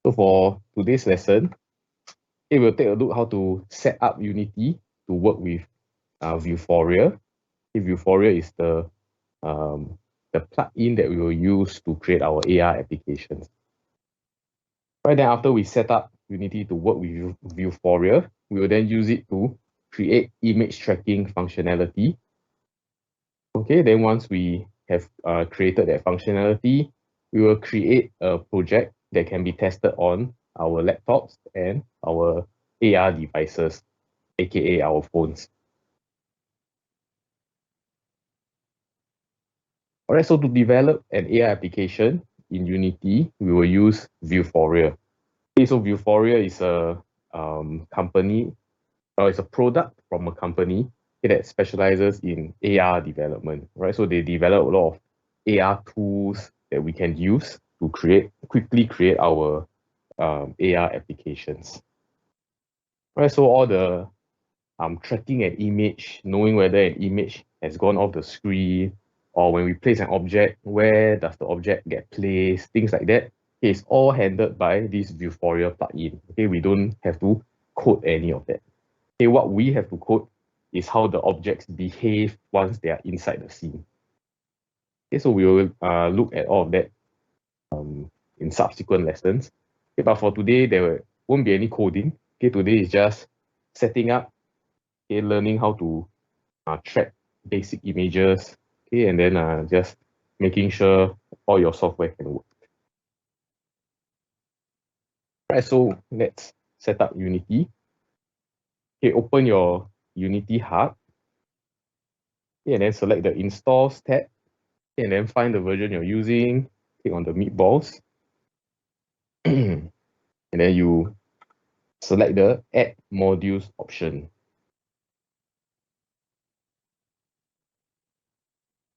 So for today's lesson, we'll take a look how to set up Unity to work with Vuforia. Vuforia is the plugin that we will use to create our AR applications. Right then, after we set up Unity to work with Vuforia, we will then use it to create image tracking functionality. Okay, then once we have created that functionality, we will create a project that can be tested on our laptops and our AR devices, aka our phones. All right, so to develop an AR application in Unity, we will use Vuforia. Okay, so Vuforia is a company, or it's a product from a company that specializes in AR development, right? So they develop a lot of AR tools that we can use to quickly create our AR applications. Right, so all the tracking an image, knowing whether an image has gone off the screen, or when we place an object, where does the object get placed, things like that. It's all handled by this Vuforia plugin. Okay, we don't have to code any of that. Okay, what we have to code is how the objects behave once they are inside the scene. Okay, so we will look at all of that in subsequent lessons. Okay, but for today, there won't be any coding. Okay, today is just setting up, okay, learning how to track basic images, okay, and then just making sure all your software can work. Right, so let's set up Unity. Okay, open your Unity Hub, okay, and then select the Installs tab, okay, and then find the version you're using, click on the meatballs, and then you select the Add Modules option.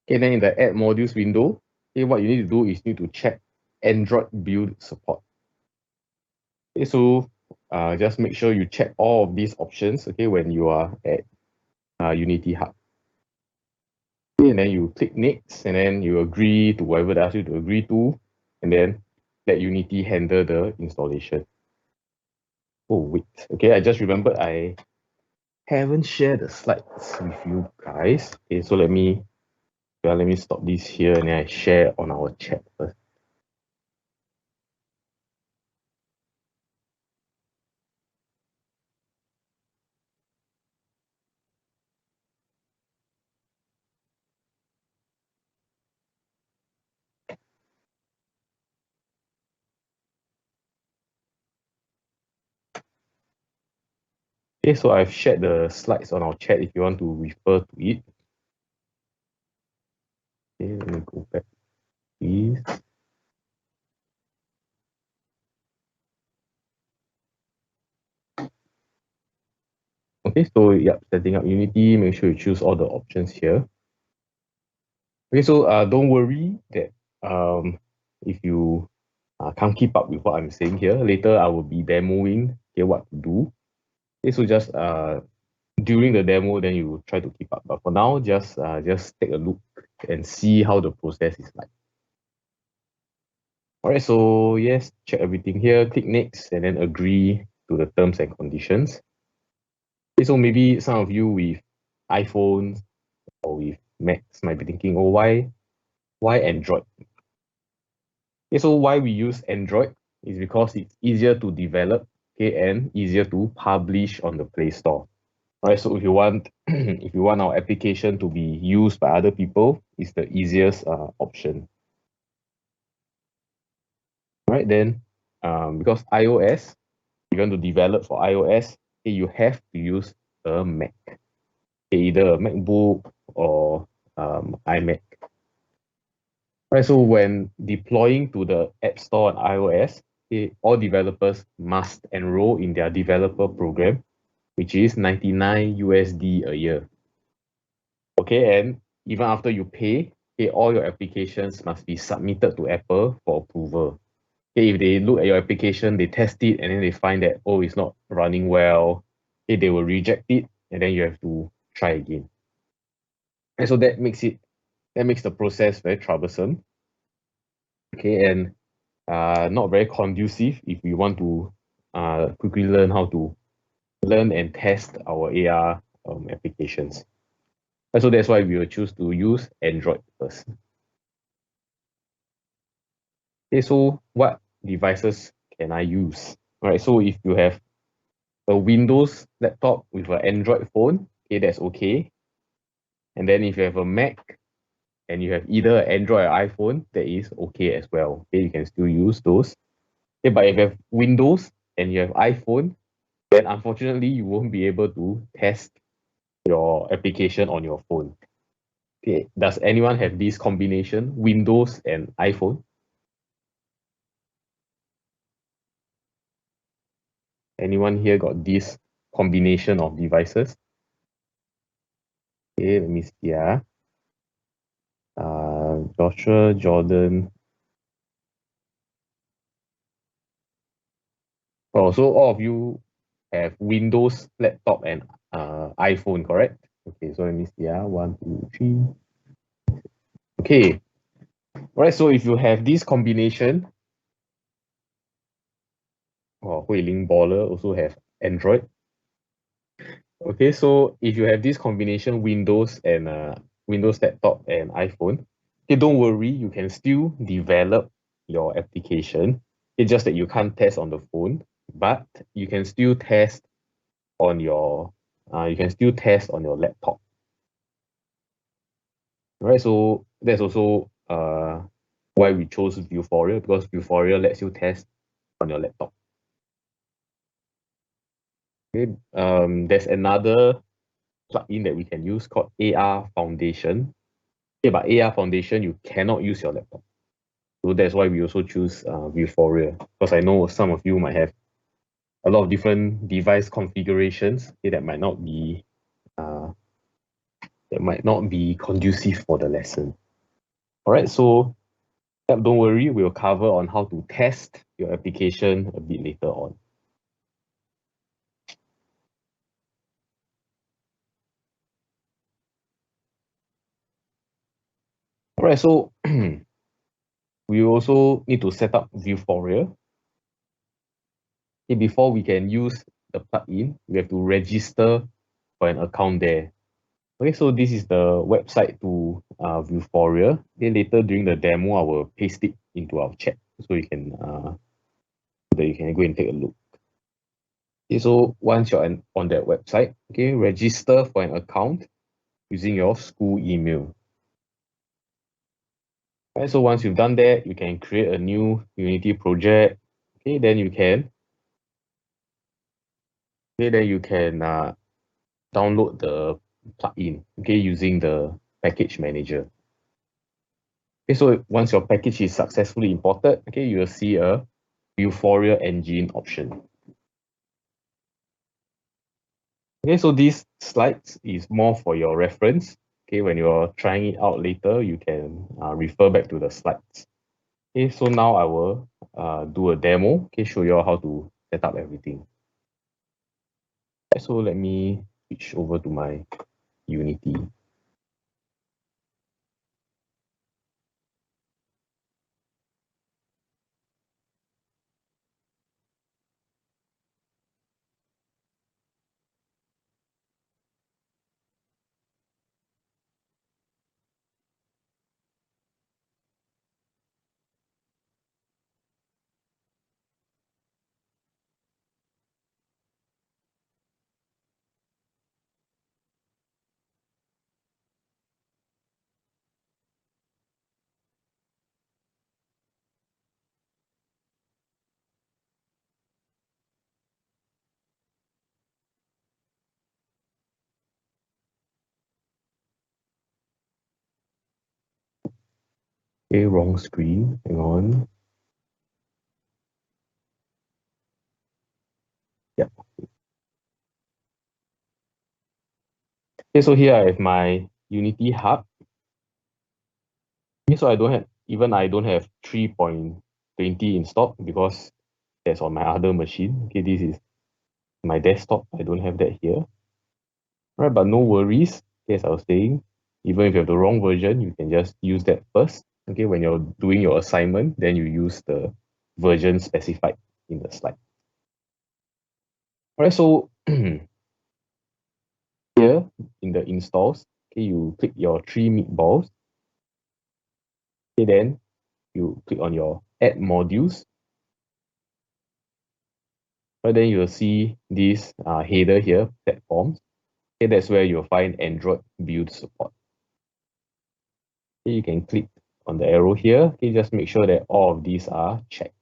Okay, then in the Add Modules window, okay, what you need to do is you need to check Android build support. Okay, so just make sure you check all of these options, okay, when you are at Unity Hub. Okay, and then you click next, and then you agree to whatever they ask you to agree to, and then let Unity handle the installation. Oh, wait. Okay, I just remembered I haven't shared the slides with you guys. Okay, so let me stop this here and then I share on our chat first. Okay, so I've shared the slides on our chat if you want to refer to it. Okay, let me go back, please. Okay, so yeah, setting up Unity, make sure you choose all the options here. Okay, so don't worry that if you can't keep up with what I'm saying here, later I will be demoing okay, what to do. Okay, so just during the demo, then you try to keep up. But for now, just take a look and see how the process is like. All right, so yes, check everything here, click next, and then agree to the terms and conditions. Okay, so maybe some of you with iPhones or with Macs might be thinking, oh, why Android? Okay, so why we use Android is because it's easier to develop, okay, and easier to publish on the Play Store. All right, so if you want if you want our application to be used by other people, it's the easiest option. All right, then because iOS, you're going to develop for iOS, okay, you have to use a Mac, okay, either a MacBook or iMac. Right, so when deploying to the App Store on iOS, okay, all developers must enroll in their developer program, which is 99 USD a year. Okay, and even after you pay, okay, all your applications must be submitted to Apple for approval. Okay, if they look at your application, they test it, and then they find that, oh, it's not running well, okay, they will reject it, and then you have to try again. And so that makes the process very troublesome. Okay, and not very conducive if we want to quickly learn how to learn and test our AR applications. And so that's why we will choose to use Android first. Okay, so what devices can I use? All right, so if you have a Windows laptop with an Android phone, okay, that's okay. And then if you have a Mac and you have either Android or iPhone, that is okay as well. Okay, you can still use those. Okay, but if you have Windows and you have iPhone, then unfortunately you won't be able to test your application on your phone. Okay, does anyone have this combination, Windows and iPhone? Anyone here got this combination of devices? Okay, let me see. Joshua, Jordan. Oh, so all of you have Windows laptop and iPhone, correct? Okay, so let me see. 1, 2, 3. Okay. All right, so if you have this combination, Hui Ling Baller also have Android. Okay, so if you have this combination Windows and Windows laptop and iPhone, okay, don't worry, you can still develop your application. It's just that you can't test on the phone, but you can still test on your laptop. Right, so that's also why we chose Vuforia, because Vuforia lets you test on your laptop. Okay, there's another plugin that we can use called AR Foundation. Okay, but AR Foundation, you cannot use your laptop. So that's why we also choose Vuforia, because I know some of you might have a lot of different device configurations, okay, uh, that might not be conducive for the lesson. All right, so don't worry, we'll cover on how to test your application a bit later on. All right, so we also need to set up Vuforia. Okay, before we can use the plugin, we have to register for an account there. Okay, so this is the website to Vuforia. Then later during the demo, I will paste it into our chat so you can go and take a look. Okay, so once you're on that website, okay, register for an account using your school email. Right, so once you've done that, you can create a new Unity project. Okay, then you can download the plugin, okay, using the package manager. Okay, so once your package is successfully imported, okay, you will see a Vuforia engine option. Okay, so these slides is more for your reference. Okay, when you're trying it out later, you can refer back to the slides. Okay, so now I will do a demo. Okay, show you all how to set up everything. So let me switch over to my Unity. Okay, wrong screen. Hang on. Yeah. Okay, so here I have my Unity Hub. Okay, so I don't have 3.20 installed because that's on my other machine. Okay, this is my desktop. I don't have that here. Right, but no worries. As I was saying, even if you have the wrong version, you can just use that first. Okay, when you're doing your assignment, then you use the version specified in the slide. Alright, so here in the installs, okay, you click your 3 meatballs. Okay, then you click on your add modules. But then you'll see this header here, platforms. Okay, that's where you'll find Android build support. Okay, you can click on the arrow here. Okay, just make sure that all of these are checked.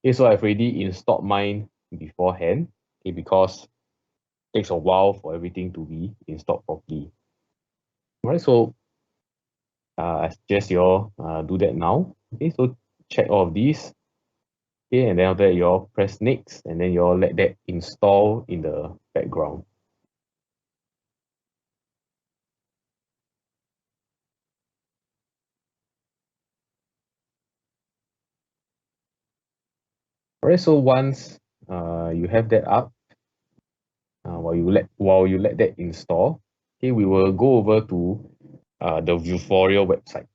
Okay, so I've already installed mine beforehand. Okay, because it takes a while for everything to be installed properly. Alright, so I suggest you all do that now. Okay, so check all of these. Okay, and then after that you all press next, and then you all let that install in the background. Alright, so once you have that up, while you let that install, okay, we will go over to the Vuforia website.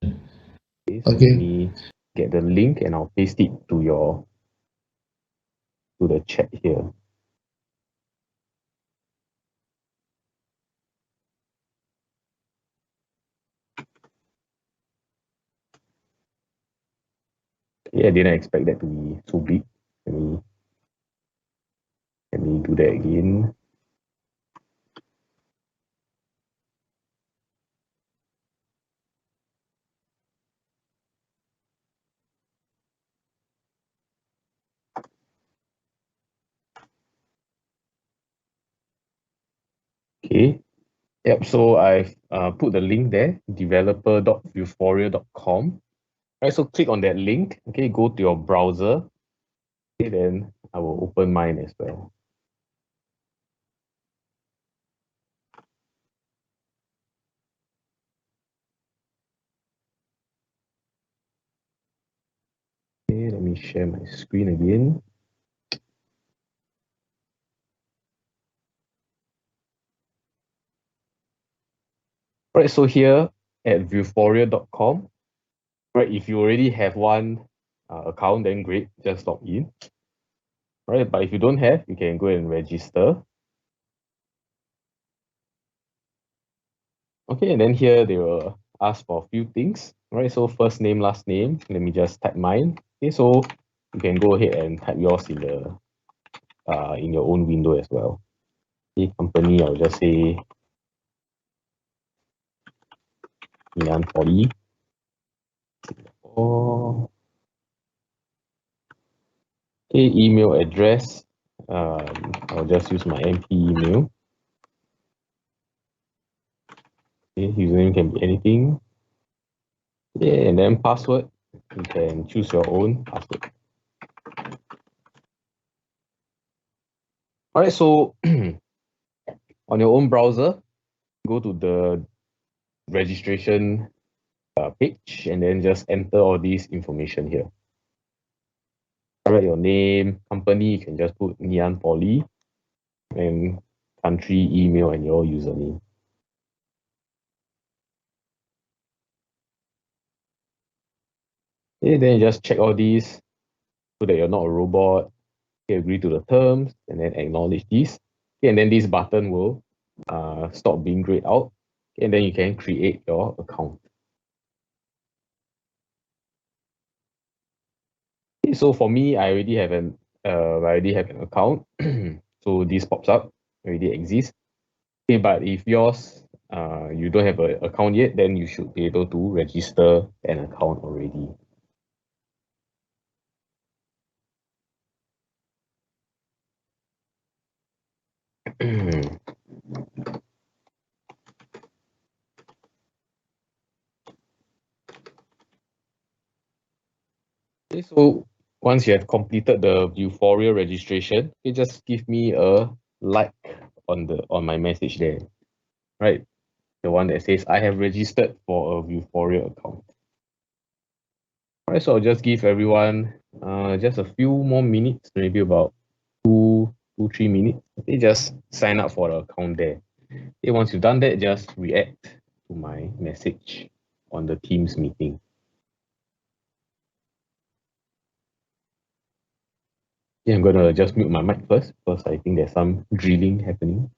Okay, so let me get the link and I'll paste it to the chat here. Yeah, I didn't expect that to be so big. Let me do that again. Okay. Yep, so I've put the link there, developer.vuforia.com. Right, so click on that link. Okay, go to your browser. Okay, then I will open mine as well. Okay, let me share my screen again. Right, so here at vuforia.com, right, if you already have one account, then great, just log in. Right, but if you don't have, you can go and register. Okay, and then here they will ask for a few things. Right, so first name, last name. Let me just type mine. Okay, so you can go ahead and type yours in the in your own window as well. Okay, company, I'll just say Ngee Poly. Or okay, email address. I'll just use my MP email. Okay, username can be anything. Yeah, and then password. You can choose your own password. Alright, so on your own browser, go to the registration page and then just enter all this information here. Write your name, company, you can just put Ngee Poly, and country, email, and your username. Okay, then you just check all these so that you're not a robot. Okay, agree to the terms and then acknowledge this. Okay, and then this button will stop being grayed out. Okay, and then you can create your account. Okay, so for me, I already have an account. So this pops up, already exists. Okay, but if yours you don't have an account yet, then you should be able to register an account already. Okay, so once you have completed the Vuforia registration, you just give me a like on my message there, right? The one that says I have registered for a Vuforia account. Alright, so I'll just give everyone just a few more minutes, maybe about 3 minutes. Okay, just sign up for the account there. Okay, once you've done that, just react to my message on the Teams meeting. Yeah, I'm gonna just mute my mic first because I think there's some drilling happening.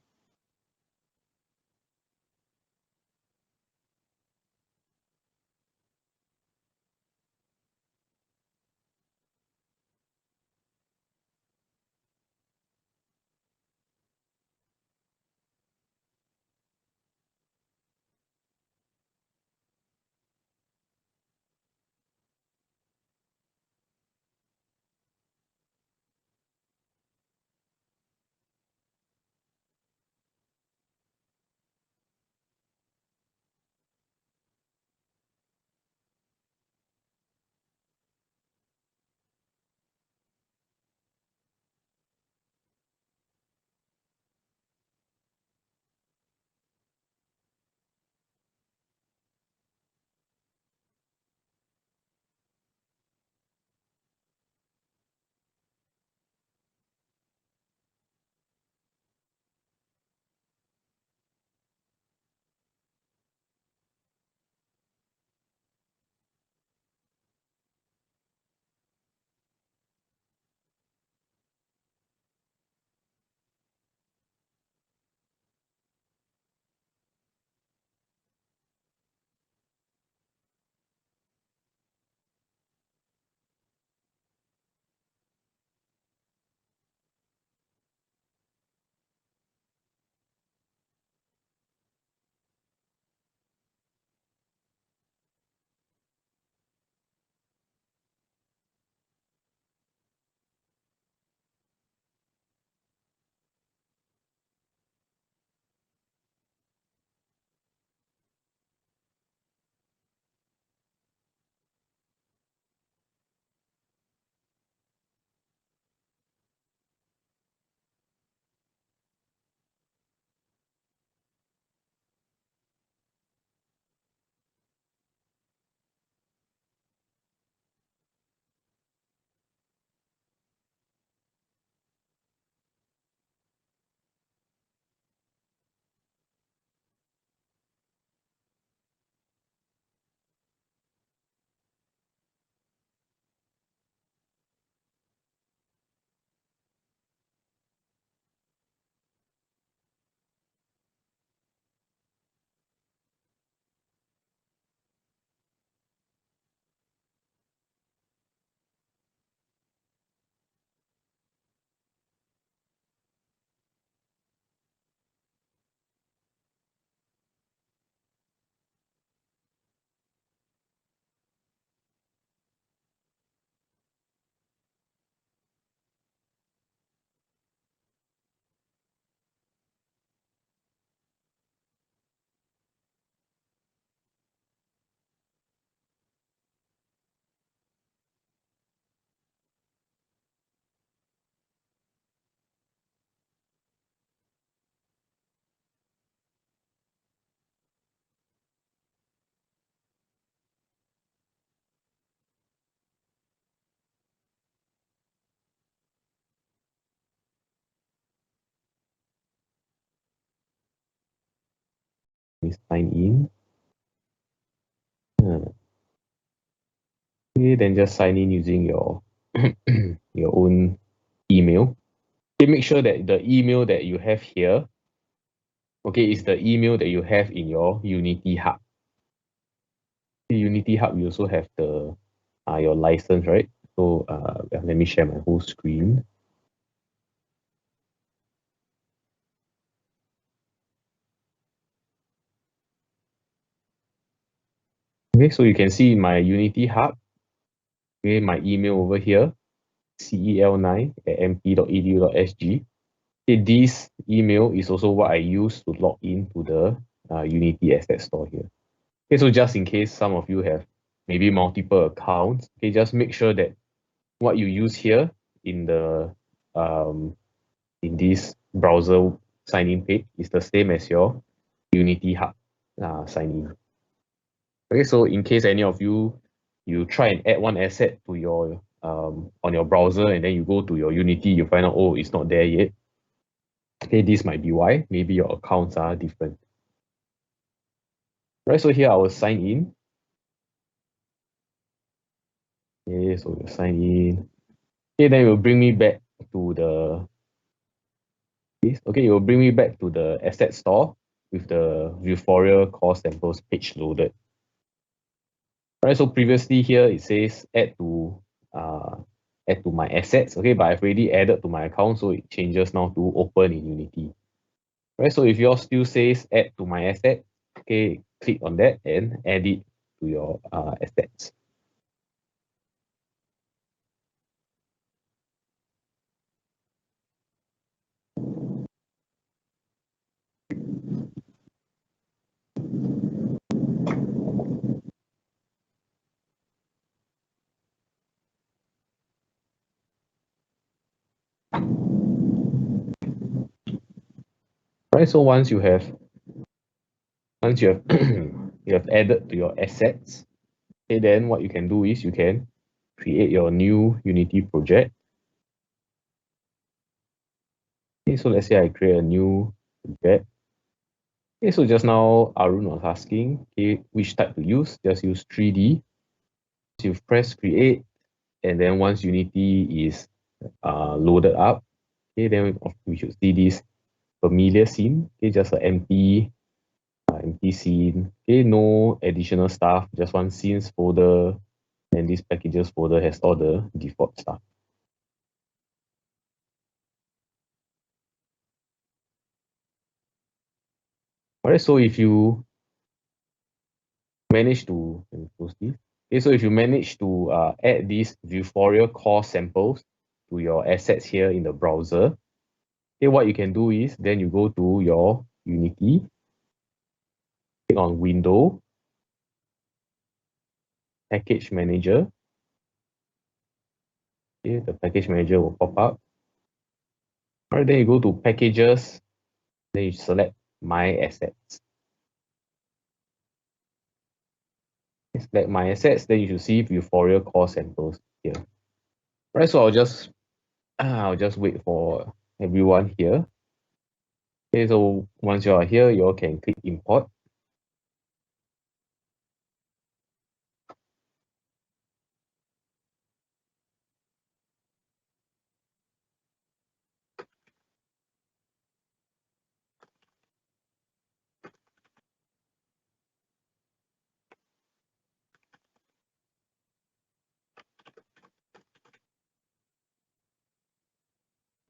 Let me sign in. Okay, then just sign in using your your own email. Okay, make sure that the email that you have here, okay, is the email that you have in your Unity Hub. Unity Hub, you also have the your license, right? So yeah, let me share my whole screen. Okay, so you can see my Unity Hub, okay, my email over here, cel9@mp.edu.sg. Okay, this email is also what I use to log into the Unity Asset Store here. Okay, so just in case some of you have maybe multiple accounts, okay, just make sure that what you use here in the in this browser sign-in page is the same as your Unity Hub sign-in. Okay, so in case any of you try and add one asset to your on your browser and then you go to your Unity, you find out, oh, it's not there yet. Okay, this might be why. Maybe your accounts are different. Right, so here I will sign in. Okay, so you sign in. Okay, then it will bring me back back to the okay, it will bring me back to the asset store with the Vuforia core samples page loaded. All right, so previously here it says add to my assets, okay, but I've already added to my account, so it changes now to open in Unity. All right, so if yours still says add to my asset, okay, click on that and add it to your assets. All right, so once you have you have added to your assets, okay, then what you can do is you can create your new Unity project. Okay, so let's say I create a new project. Okay, so just now Arun was asking, okay, which type to use? Just use 3D. So you press create, and then once Unity is loaded up, okay, then we should see this familiar scene. Okay, just an empty scene. Okay, no additional stuff, just one scenes folder, and this packages folder has all the default stuff. All right, so if you manage to close this, okay, so if you manage to add these Vuforia core samples to your assets here in the browser, okay, what you can do is then you go to your Unity, click on Window, Package Manager. Okay, the Package Manager will pop up. All right, then you go to Packages, then you select My Assets. Select My Assets, then you should see Vuforia core samples here. All right, so I'll just wait for everyone here. Okay, so once you are here, you all can click Import.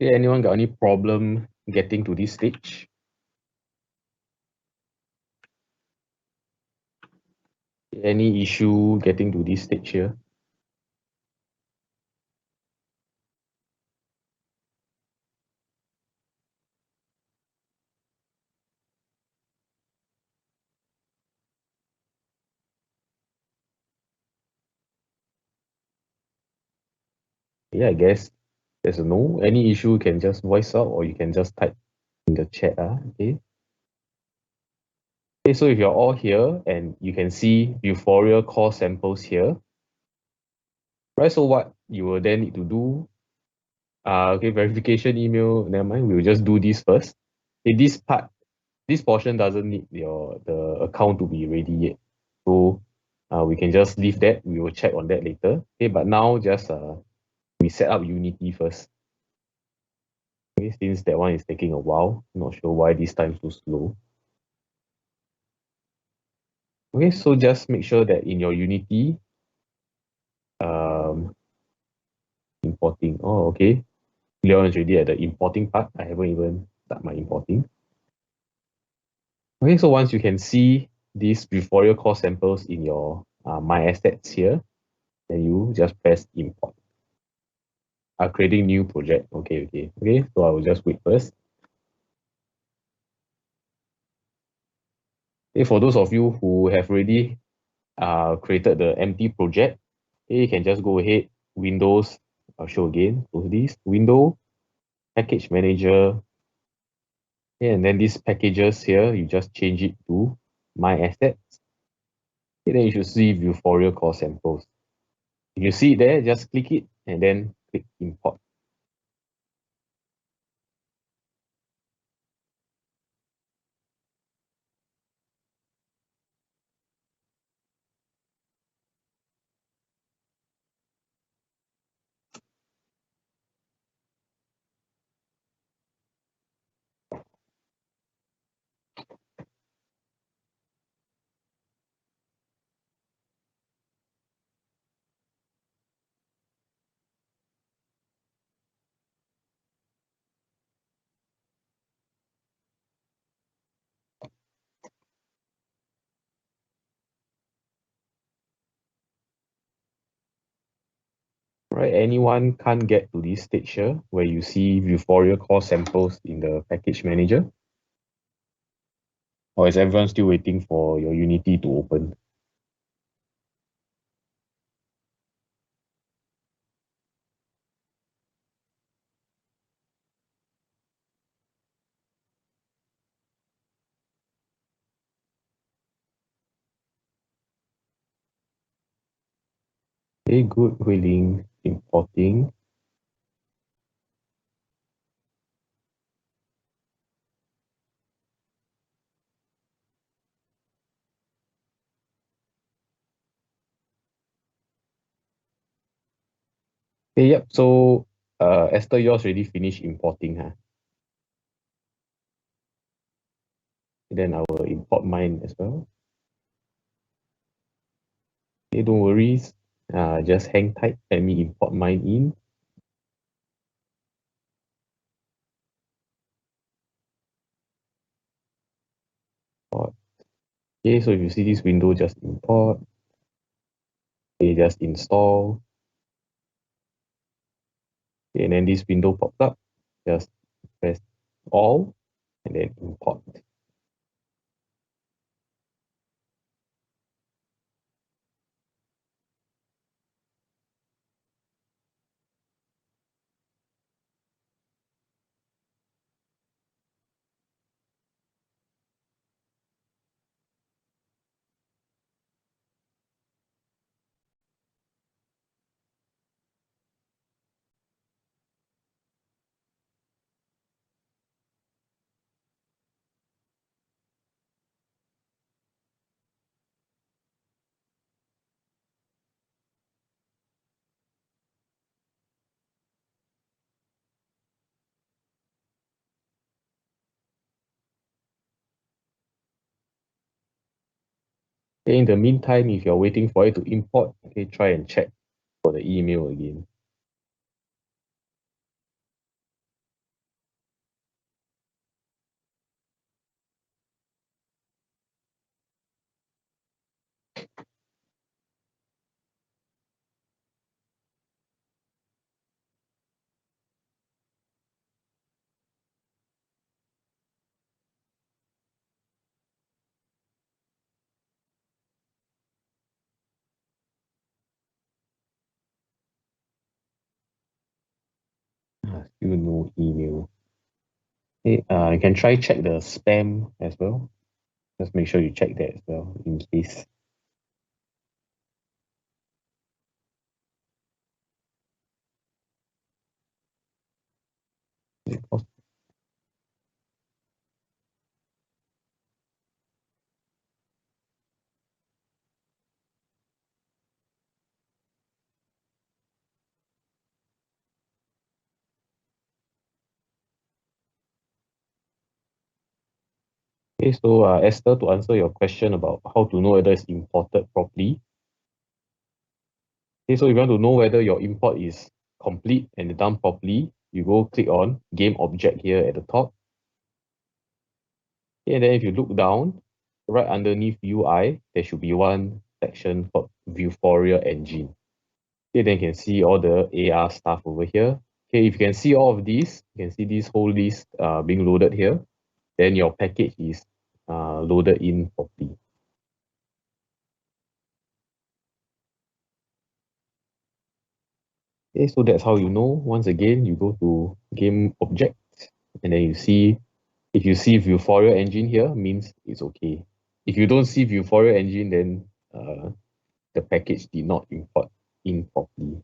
Okay, anyone got any problem getting to this stage? Any issue getting to this stage here? Yeah, I guess there's a no. Any issue you can just voice out or you can just type in the chat. Okay. Okay, so if you're all here and you can see Vuforia core samples here, right? So what you will then need to do, okay, verification email, never mind, we'll just do this first. Okay, this portion doesn't need the account to be ready yet. So we can just leave that. We will check on that later. Okay, but now just we set up Unity first. Okay, since that one is taking a while, not sure why this time so slow. Okay, so just make sure that in your Unity, importing. Oh, okay. Leon is already at the importing part. I haven't even started my importing. Okay, so once you can see these Vuforia core samples in your My Assets here, then you just press import. Creating new project. Okay. So I will just wait first. Okay, for those of you who have already created the empty project, okay, you can just go ahead, Windows, I'll show again, close this, Window, Package Manager, okay, and then these packages here, you just change it to My Assets. Okay, then you should see Vuforia core samples. If you see it there, just click it and then click Import. right, anyone can't get to this stage here where you see Vuforia core samples in the package manager? Or is everyone still waiting for your Unity to open? Okay, good, Huiling, importing. Okay, yep, so Esther, yours already finished importing, huh? Then I will import mine as well. Okay, don't worry. Just hang tight. Let me import mine in. Okay, so if you see this window, just import. Okay, just install. Okay, and then this window pops up. Just press all and then import. Okay, in the meantime, if you're waiting for it to import, okay, try and check for the email again. Still no email. Okay, you can try check the spam as well. Just make sure you check that as well in case. Okay, so Esther, to answer your question about how to know whether it's imported properly. Okay, so if you want to know whether your import is complete and done properly, you go click on game object here at the top. Okay, and then if you look down, right underneath UI, there should be one section called Vuforia Engine. Okay, then you can see all the AR stuff over here. Okay, if you can see all of these, you can see this whole list being loaded here, then your package is loaded in properly. Okay, so that's how you know. Once again, you go to game object and then you see, if you see Vuforia engine here, means it's okay. If you don't see Vuforia engine, then the package did not import in properly.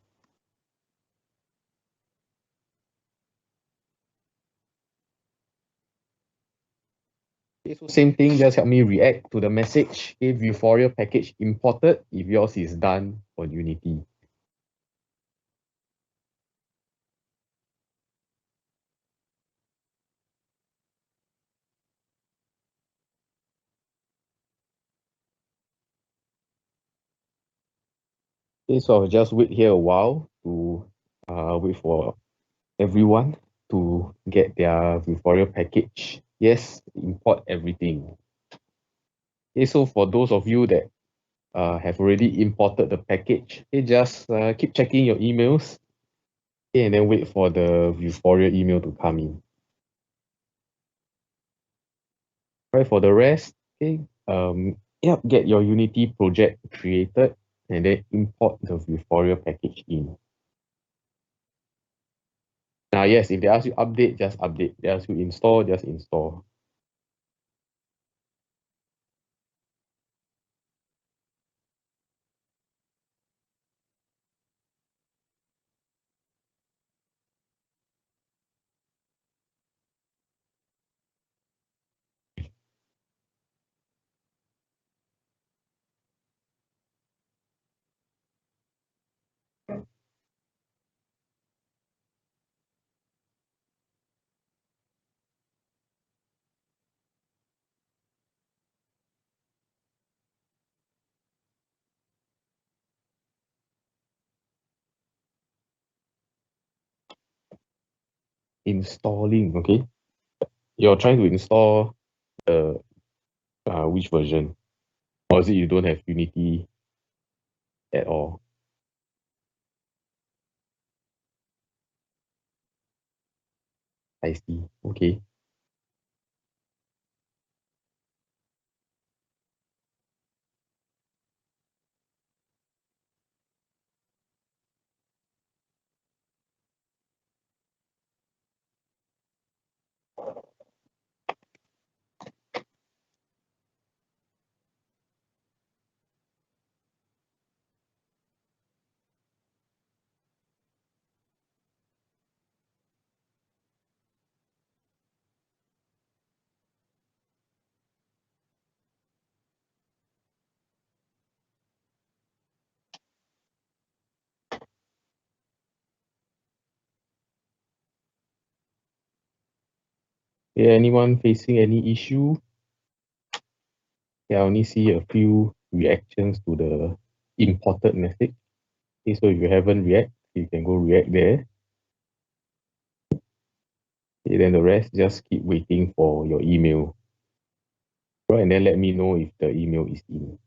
Okay, so same thing, just help me react to the message. Okay, Vuforia package imported if yours is done on Unity. Okay, so I'll just wait here a while to wait for everyone to get their Vuforia package. Yes, import everything. Okay, so for those of you that have already imported the package, okay, just keep checking your emails. Okay, and then wait for the Vuforia email to come in. Right, for the rest, okay, yep, get your Unity project created and then import the Vuforia package in. Now, yes, if they ask you update, just update. They ask you install, just install. Installing, okay? You're trying to install the which version? Or is it you don't have Unity at all? I see. Okay. Yeah, anyone facing any issue? Yeah, I only see a few reactions to the imported message. Okay, so if you haven't react, you can go react there. Okay, then the rest, just keep waiting for your email. Right, and then let me know if the email is in.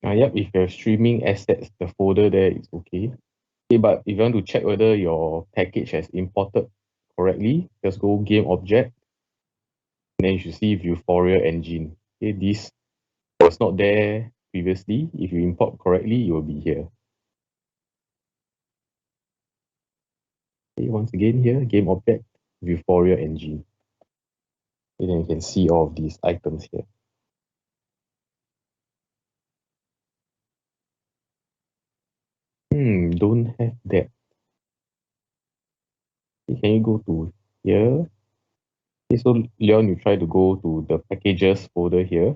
Yep, if you have streaming assets, the folder there is okay. Okay, but if you want to check whether your package has imported correctly, just go game object, and then you should see Vuforia engine. Okay, this was not there previously. If you import correctly, it will be here. Okay, once again here, game object, Vuforia engine. And then you can see all of these items here. Don't have that. Okay, can you go to here? Okay, so Leon, you try to go to the packages folder here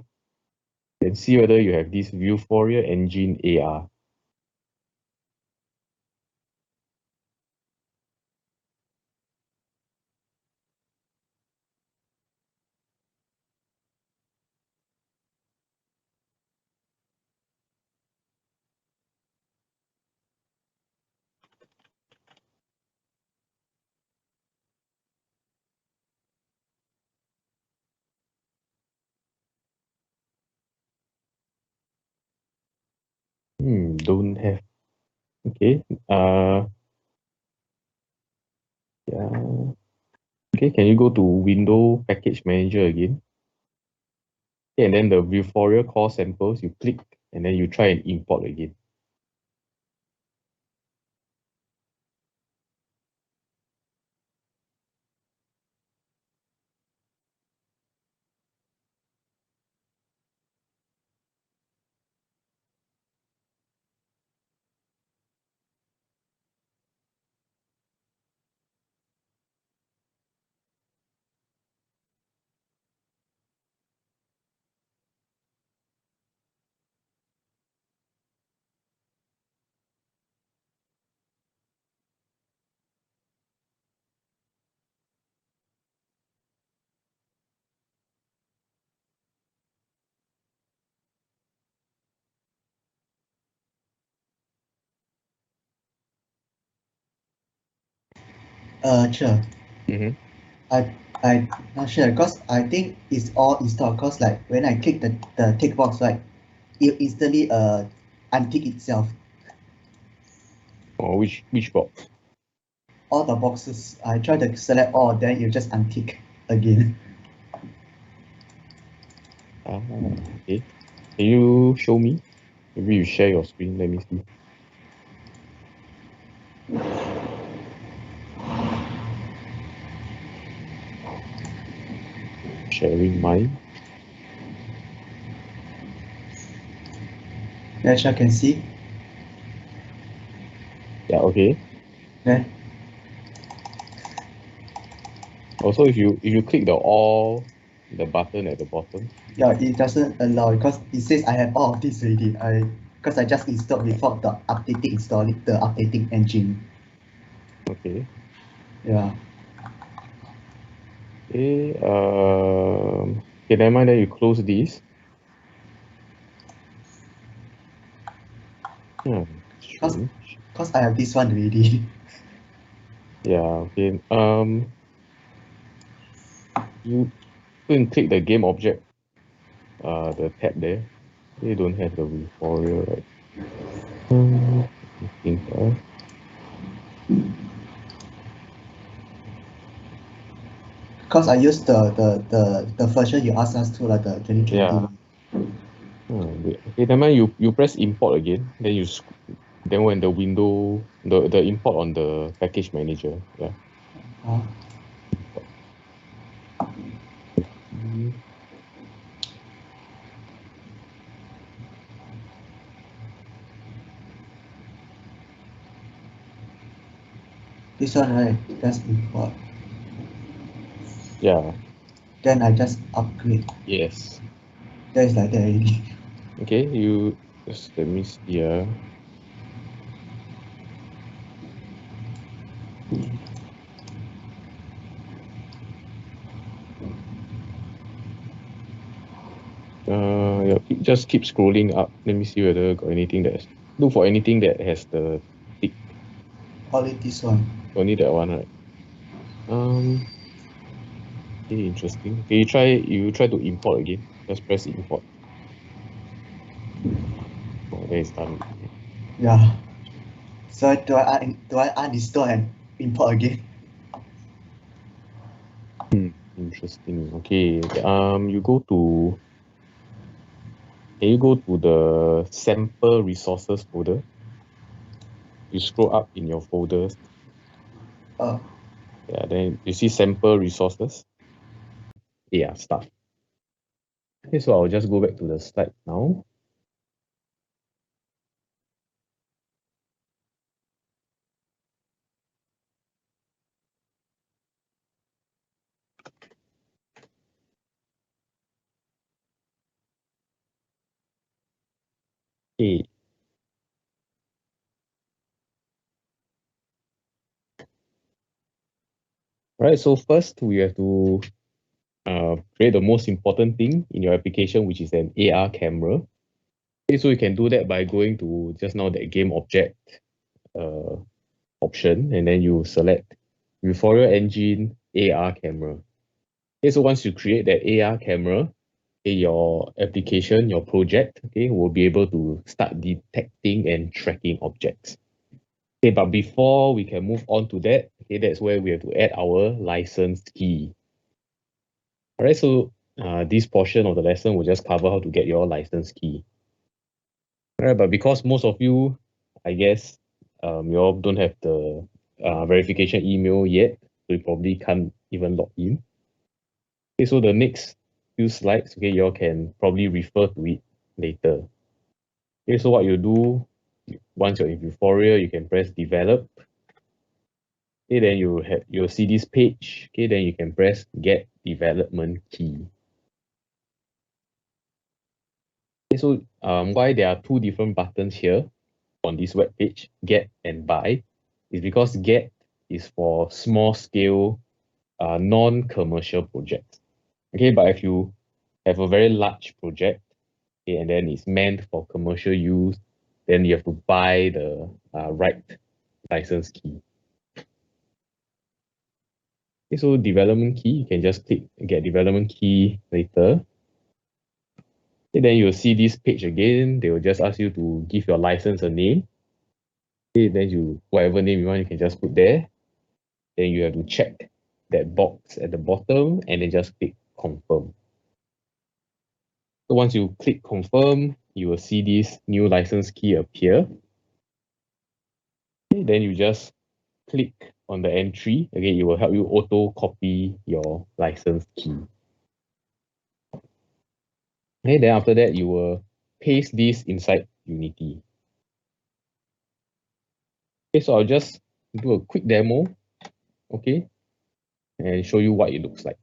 and see whether you have this Vuforia engine AR. Don't have. Okay. Yeah. Okay, can you go to Window Package Manager again? Okay, and then the Vuforia core samples, you click and then you try and import again. Sure. Mm-hmm. I not sure because I think it's all installed because like when I click the tick box, right, it instantly untick itself. Or which box? All the boxes. I try to select all, then you just untick again. Ah, okay. Can you show me? Maybe you share your screen. Let me see. Sharing mine. Yes, I can see. Yeah, okay. Then Also, if you click the button at the bottom. yeah, it doesn't allow because it says I have all of this already. Because I just installed without the updating installing the updating engine. Okay. Yeah. Okay. Okay, never mind. Then you close this. Cause, Strange. cause I have this one already. Yeah. Okay. You go and click the game object. The tab there. They don't have the Vuforia, right? Let me think. Cause I used the version you asked us to like the 2020 Yeah. one. Wait. Okay, never mind. You press import again. Then then when the window the import on the package manager. Yeah. Uh, Import. Mm, this one right, just import. Yeah. Then I just upgrade. Yes. That's like that already. Okay. You just let me see. Yeah. Just keep scrolling up. Let me see whether got anything look for anything that has the tick. Only this one. Only that one, right? Um. Okay, interesting. Okay, you try to import again. Just press import. Oh, then it's done. Yeah. So do I uninstall and import again? Interesting. Okay. Can you go to the sample resources folder? You scroll up in your folders. Oh, Yeah, then you see sample resources. Yeah, stuff. Okay, so I'll just go back to the slide now. Okay. Right. So first we have to create the most important thing in your application, which is an AR camera. Okay, so you can do that by going to just now that game object uh, option, and then you select Vuforia Engine AR camera. Okay, so once you create that AR camera, okay, your application, your project, okay, will be able to start detecting and tracking objects. Okay, but before we can move on to that, okay, that's where we have to add our license key. All right, so this portion of the lesson will just cover how to get your license key. All right, but because most of you, I guess, you all don't have the verification email yet, so you probably can't even log in. Okay, so the next few slides, okay, you all can probably refer to it later. Okay, so what you do, once you're in Vuforia, you can press develop. Okay, then you'll see this page. Okay, then you can press get development key. Okay, so why there are two different buttons here on this web page, get and buy, is because get is for small scale, non-commercial projects. Okay, but if you have a very large project, okay, and then it's meant for commercial use, then you have to buy the right license key. Okay, so development key, you can just click get development key later. Okay, then you'll see this page again. They will just ask you to give your license a name. Okay, then whatever name you want, you can just put there. Then you have to check that box at the bottom and then just click confirm. So once you click confirm, you will see this new license key appear. Okay, then you just click on the entry. Okay, it will help you auto copy your license key. Okay, then after that, you will paste this inside Unity. Okay, so I'll just do a quick demo, okay, and show you what it looks like.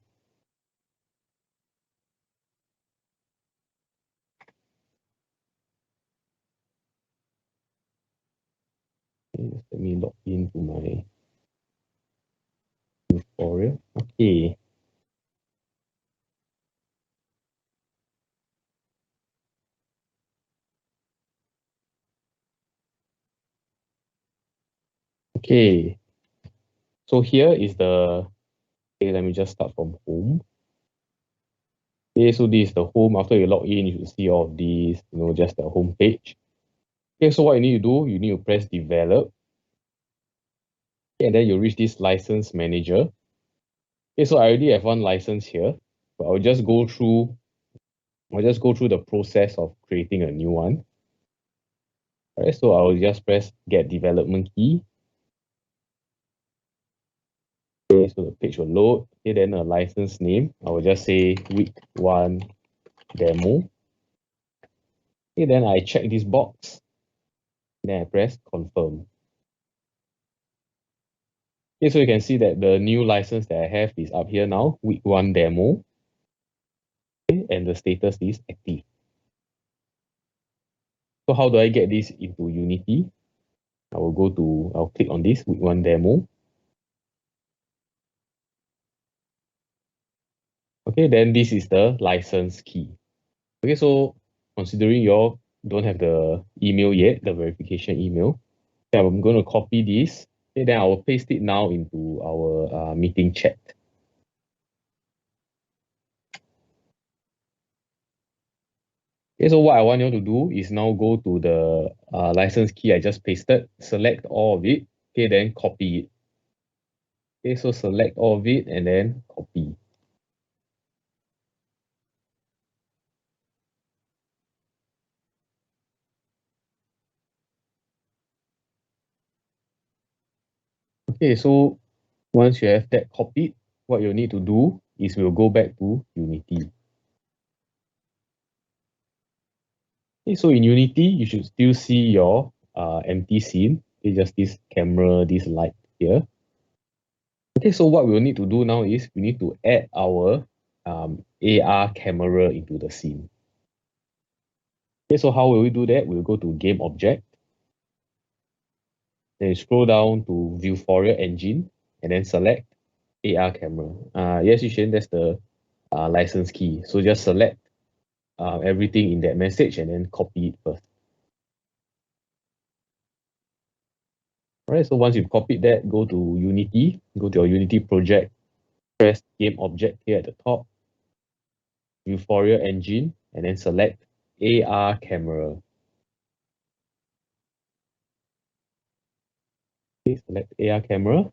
Okay, just let me log into my tutorial. Okay. Okay. So here is okay, let me just start from home. Okay, so this is the home. After you log in, you should see all of these, just the home page. Okay, so what you need to do, you need to press develop. Okay, and then you reach this license manager. Okay, so I already have one license here, but I'll just go through the process of creating a new one. All right, so I'll just press get development key. Okay, so the page will load. Okay, then a license name. I will just say week 1 demo. Okay, then I check this box. Then I press confirm. Okay, so you can see that the new license that I have is up here now, week 1 demo. Okay, and the status is active. So how do I get this into Unity? I'll click on this week 1 demo. Okay, then this is the license key. Okay, so considering you all don't have the email yet, the verification email, okay, I'm going to copy this. Okay, then I will paste it now into our meeting chat. Okay, so what I want you to do is now go to the license key I just pasted, select all of it, okay, then copy it. Okay, so select all of it and then copy. Okay, so once you have that copied, what you'll need to do is we'll go back to Unity. Okay, so in Unity, you should still see your empty scene. Okay, just this camera, this light here. Okay, so what we'll need to do now is we need to add our AR camera into the scene. Okay, so how will we do that? We'll go to game object. Then scroll down to Vuforia engine and then select AR camera. Yes, Yushin, that's the license key. So just select everything in that message and then copy it first. All right, so once you've copied that, go to Unity, go to your Unity project, press game object here at the top. Vuforia engine, and then select AR camera. Okay, select AR camera.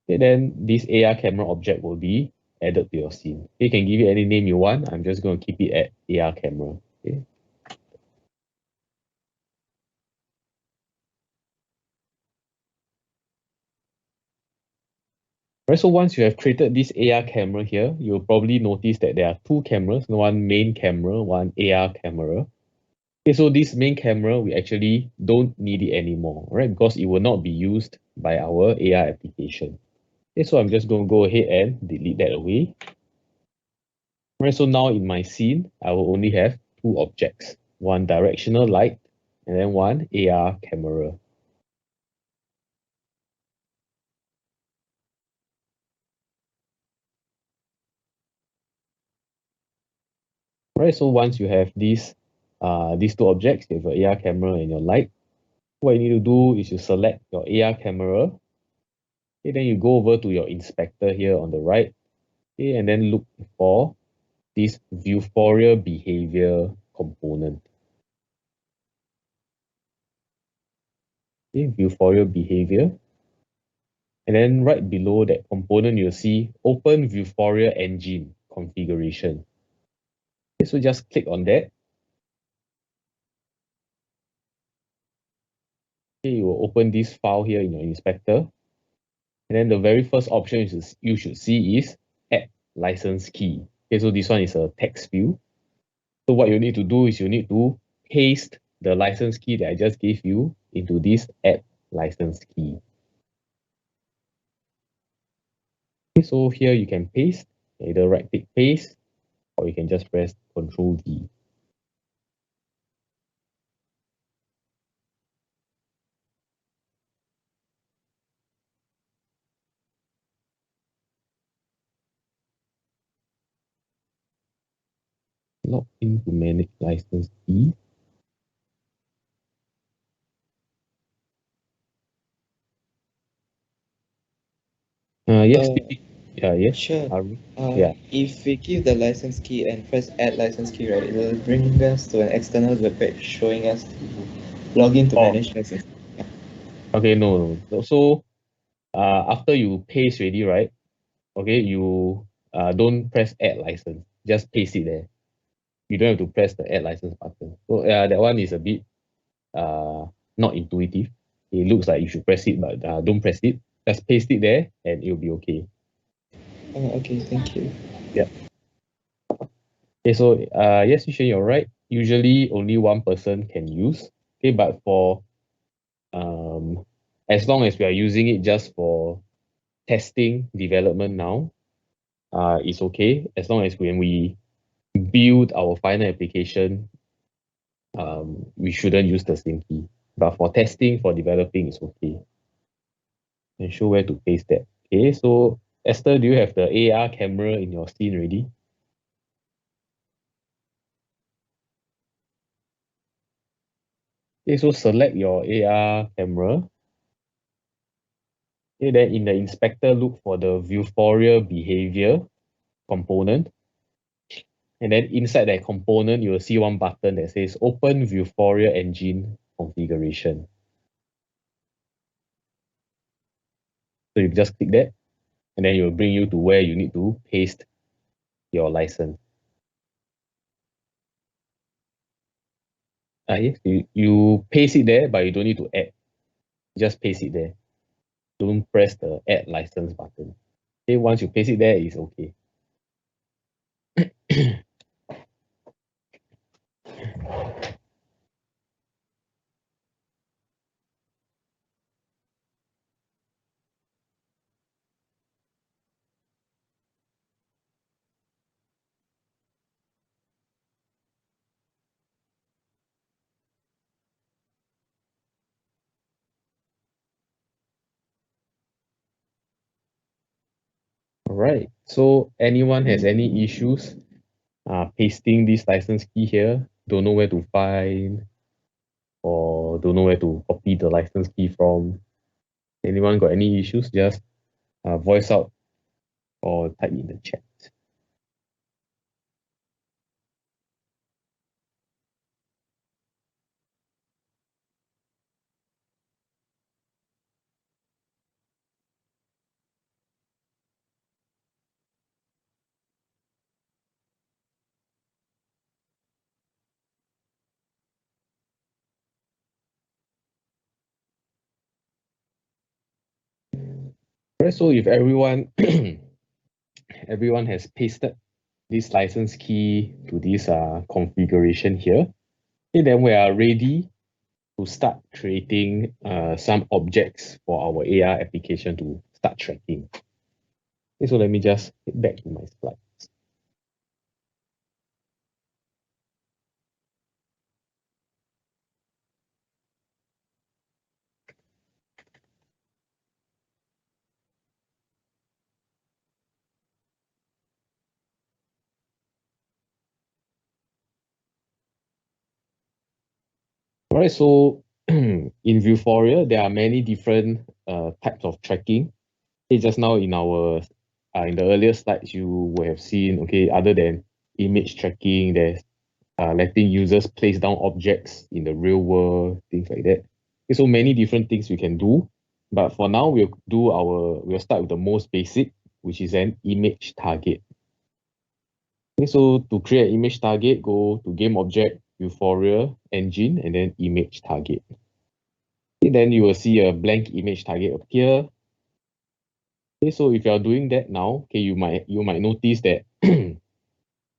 Okay, then this AR camera object will be added to your scene. You can give it any name you want. I'm just going to keep it at AR camera. Okay. Right, so once you have created this AR camera here, you'll probably notice that there are two cameras, one main camera, one AR camera. Okay, so this main camera, we actually don't need it anymore, right? Because it will not be used by our AR application. Okay, so I'm just going to go ahead and delete that away. Right, so now in my scene, I will only have two objects, one directional light and then one AR camera. Right, so once you have these two objects, you have your AR camera and your light, what you need to do is you select your AR camera, okay, then you go over to your inspector here on the right, okay, and then look for this Vuforia behavior component. Okay, Vuforia behavior. And then right below that component, you'll see Open Vuforia Engine configuration. Okay, so just click on that. Okay, you will open this file here in your inspector. And then the very first option you should see is Add License Key. Okay, so this one is a text field. So what you need to do is you need to paste the license key that I just gave you into this Add License Key. Okay, so here you can paste, either right click paste, or you can just press Ctrl V. Log in to manage license key. Yes, yes, Sure. Arun. Yeah. If we give the license key and press add license key, right, it will bring us to an external web page showing us to log in to Oh, manage license. okay, no. So after you paste ready, right? Okay, you don't press add license. Just paste it there. You don't have to press the add license button. So that one is a bit not intuitive. It looks like you should press it, but don't press it. Just paste it there and it'll be okay. Okay, thank you. Yeah. Okay, so yes, Yushen, you're right. Usually only one person can use. Okay, but for as long as we are using it just for testing development now, it's okay. As long as when we build our final application, we shouldn't use the same key. But for testing, for developing, it's okay. And show where to paste that. Okay, so Esther, do you have the AR camera in your scene ready? Okay, so select your AR camera. Okay, then in the inspector, look for the Vuforia behavior component. And then inside that component, you will see one button that says Open Vuforia Engine Configuration. So you just click that, and then it will bring you to where you need to paste your license. Yes, you paste it there, but you don't need to add. Just paste it there. Don't press the Add License button. Okay, once you paste it there, it's okay. All right. So anyone has any issues pasting this license key here, don't know where to find, or don't know where to copy the license key from. Anyone got any issues, just voice out or type in the chat. Right, so if everyone has pasted this license key to this configuration here, okay, then we are ready to start creating some objects for our AR application to start tracking. Okay, so let me just get back to my slide. All right, so in Vuforia, there are many different types of tracking. Okay, just now in the earlier slides, you will have seen, okay, other than image tracking, there's letting users place down objects in the real world, things like that. Okay, so many different things we can do. But for now, we'll start with the most basic, which is an image target. Okay, so to create an image target, go to game object, Vuforia, engine, and then image target. Okay, then you will see a blank image target appear. Okay, so if you are doing that now, okay, you might notice that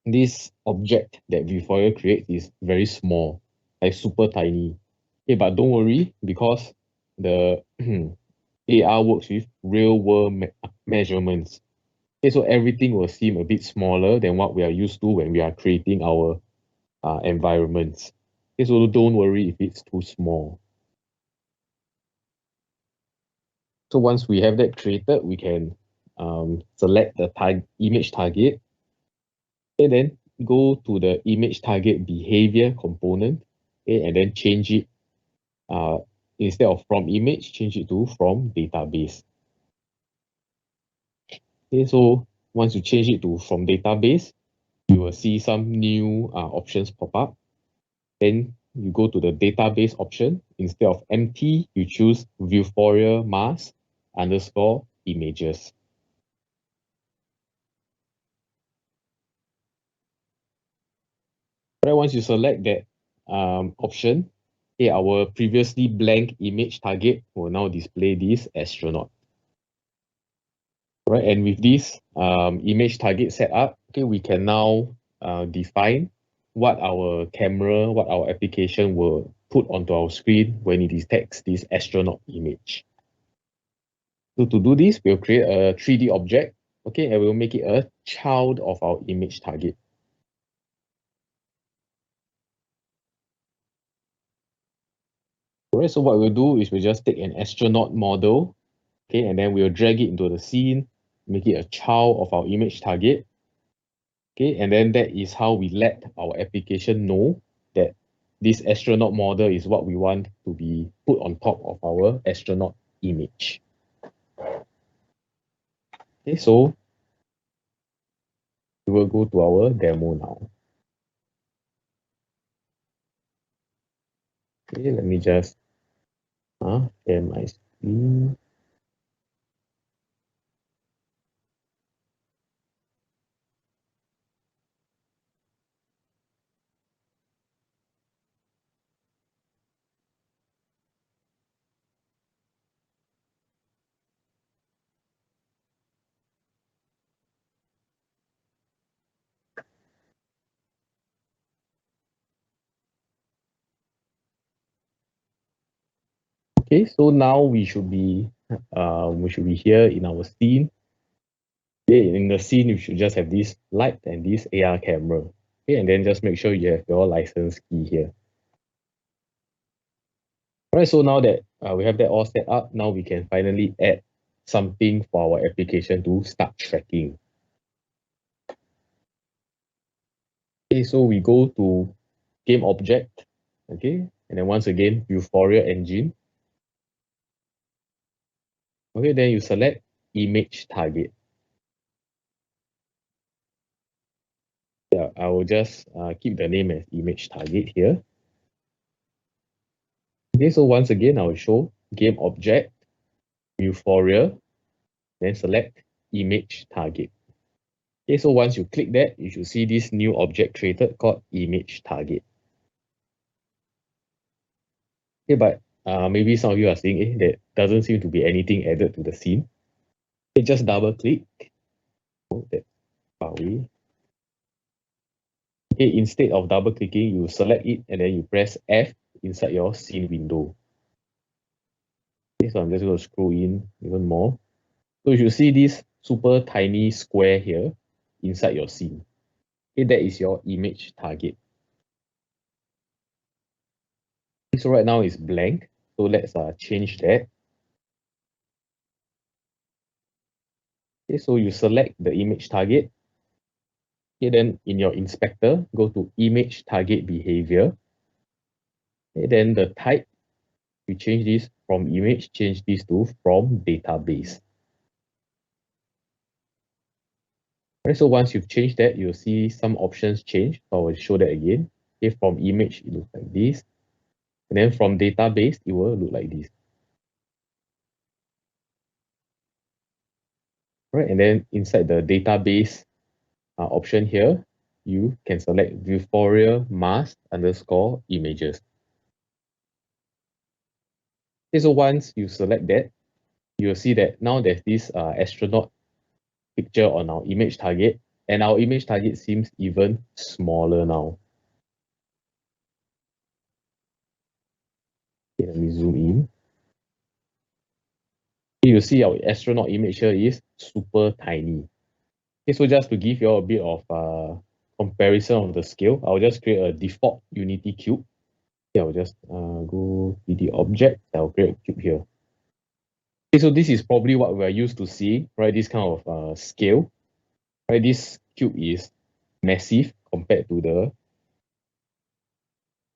this object that Vuforia creates is very small, like super tiny. Okay, but don't worry because the AR works with real world measurements. Okay, so everything will seem a bit smaller than what we are used to when we are creating our environments. Okay, so don't worry if it's too small. So once we have that created, we can select the image target and then go to the image target behavior component, okay, and then change it uh, instead of from image, change it to from database. Okay, so once you change it to from database, you will see some new options pop up. Then you go to the database option. Instead of empty, you choose Vuforia mask underscore images. Right, once you select that option, okay, our previously blank image target will now display this astronaut. Right, and with this image target set up, okay, we can now define what our application will put onto our screen when it detects this astronaut image. So to do this, we'll create a 3D object, okay, and we'll make it a child of our image target. Alright, so what we'll do is we'll just take an astronaut model, okay, and then we'll drag it into the scene, make it a child of our image target, okay, and then that is how we let our application know that this astronaut model is what we want to be put on top of our astronaut image. Okay, so we will go to our demo now. Okay, let me just share my screen. Okay, so now we should be here in our scene. Okay, in the scene, you should just have this light and this AR camera. Okay, and then just make sure you have your license key here. All right, so now that we have that all set up, now we can finally add something for our application to start tracking. Okay, so we go to game object, okay, and then once again, Vuforia engine. Okay, then you select image target. Yeah, I will just keep the name as image target here. Okay, so once again, I will show game object, Vuforia, then select image target. Okay, so once you click that, you should see this new object created called image target. Okay, but maybe some of you are saying, that doesn't seem to be anything added to the scene. Okay, just double click. Oh, that's far away. Okay, instead of double clicking, you select it and then you press F inside your scene window. Okay, so I'm just going to scroll in even more. So you should see this super tiny square here inside your scene. Okay, that is your image target. Okay, so right now it's blank. So let's change that. Okay, so you select the image target. Okay, then in your inspector, go to image target behavior. Okay, then the type, you change this from image, change this to from database. Okay, so once you've changed that, you'll see some options change. So I will show that again. Okay, from image, it looks like this. And then from database, it will look like this. Right, and then inside the database option here, you can select Vuforia mask underscore images. Okay, so once you select that, you'll see that now there's this astronaut picture on our image target, and our image target seems even smaller now. Okay, let me zoom in. You see our astronaut image here is super tiny. Okay, so just to give you all a bit of comparison of the scale, I'll just create a default Unity cube. Okay, I'll just go 3D object. I'll create a cube here. Okay, so this is probably what we're used to seeing, right? This kind of scale, right? This cube is massive compared to the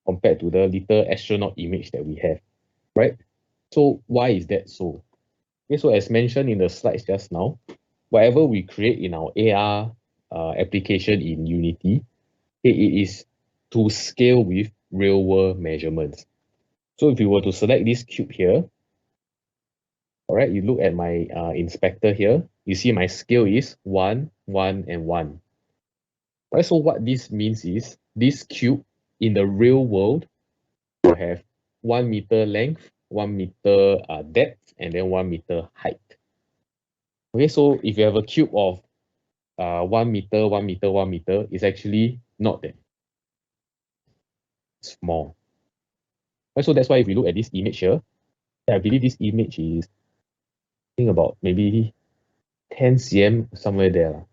little astronaut image that we have, right? So why is that so? Okay, so as mentioned in the slides just now, whatever we create in our AR application in Unity, okay, it is to scale with real world measurements. So if you were to select this cube here, all right, you look at my inspector here, you see my scale is 1, 1, and 1. Right, so what this means is this cube in the real world will have 1 meter length, 1 meter depth, and then 1 meter height. Okay, so if you have a cube of 1 meter, 1 meter, 1 meter, it's actually not that small. Right, so that's why if we look at this image here, I believe this image is, I think about maybe 10 cm, somewhere there.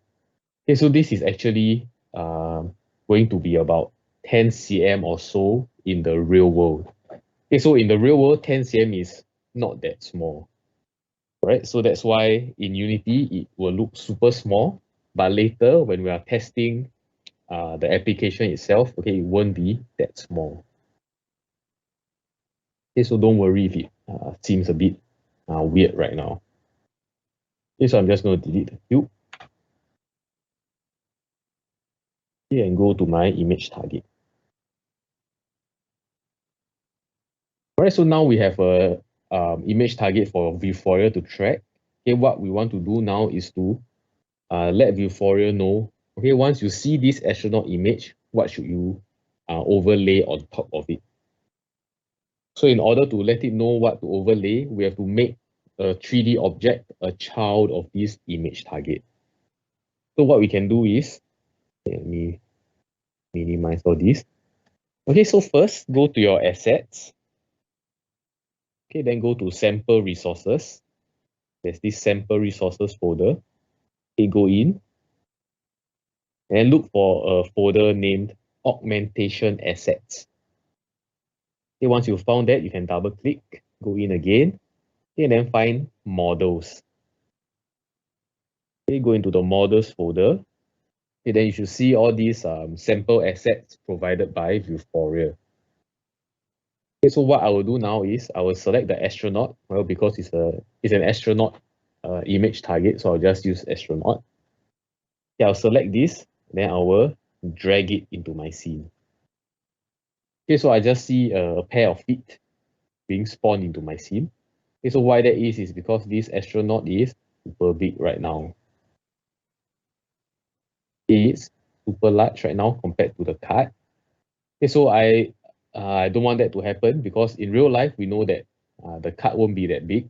Okay, so this is actually going to be about 10 cm or so in the real world. Okay, so in the real world, 10 cm is not that small, right? So that's why in Unity, it will look super small, but later when we are testing the application itself, okay, it won't be that small. Okay, so don't worry if it seems a bit weird right now. Okay, so I'm just going to delete the cube. Okay, and go to my image target. All right, so now we have a image target for Vuforia to track. Okay, what we want to do now is to let Vuforia know, okay, once you see this astronaut image, what should you overlay on top of it? So in order to let it know what to overlay, we have to make a 3D object a child of this image target. So what we can do is, let me minimize all this. Okay, so first go to your assets. Okay, then go to sample resources. There's this sample resources folder. Okay, go in and look for a folder named augmentation assets. Okay, once you've found that, you can double click, go in again, okay, and then find models. Okay, go into the models folder. Okay, then you should see all these sample assets provided by Vuforia. Okay, so what I will do now is I will select the astronaut, well, because it's an astronaut image target, so I'll just use astronaut. Okay, I'll select this, then I will drag it into my scene. Okay, so I just see a pair of feet being spawned into my scene. Okay, so why that is because this astronaut is super big right now. It's super large right now compared to the card. Okay, so I don't want that to happen because in real life, we know that the card won't be that big.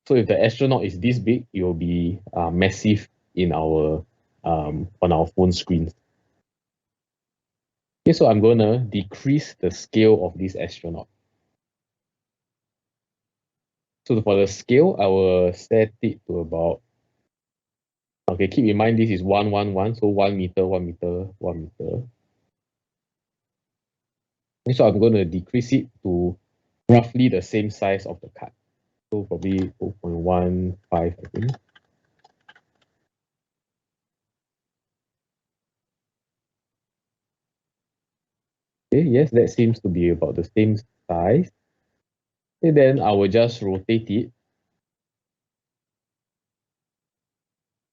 So if the astronaut is this big, it will be massive in our on our phone screens. Okay, so I'm gonna decrease the scale of this astronaut. So for the scale, I will set it to about, okay, keep in mind this is 1, 1, 1, so 1 meter, 1 meter, 1 meter. And so I'm going to decrease it to roughly the same size of the card. So probably 0.15, I think. Okay, yes, that seems to be about the same size. And then I will just rotate it.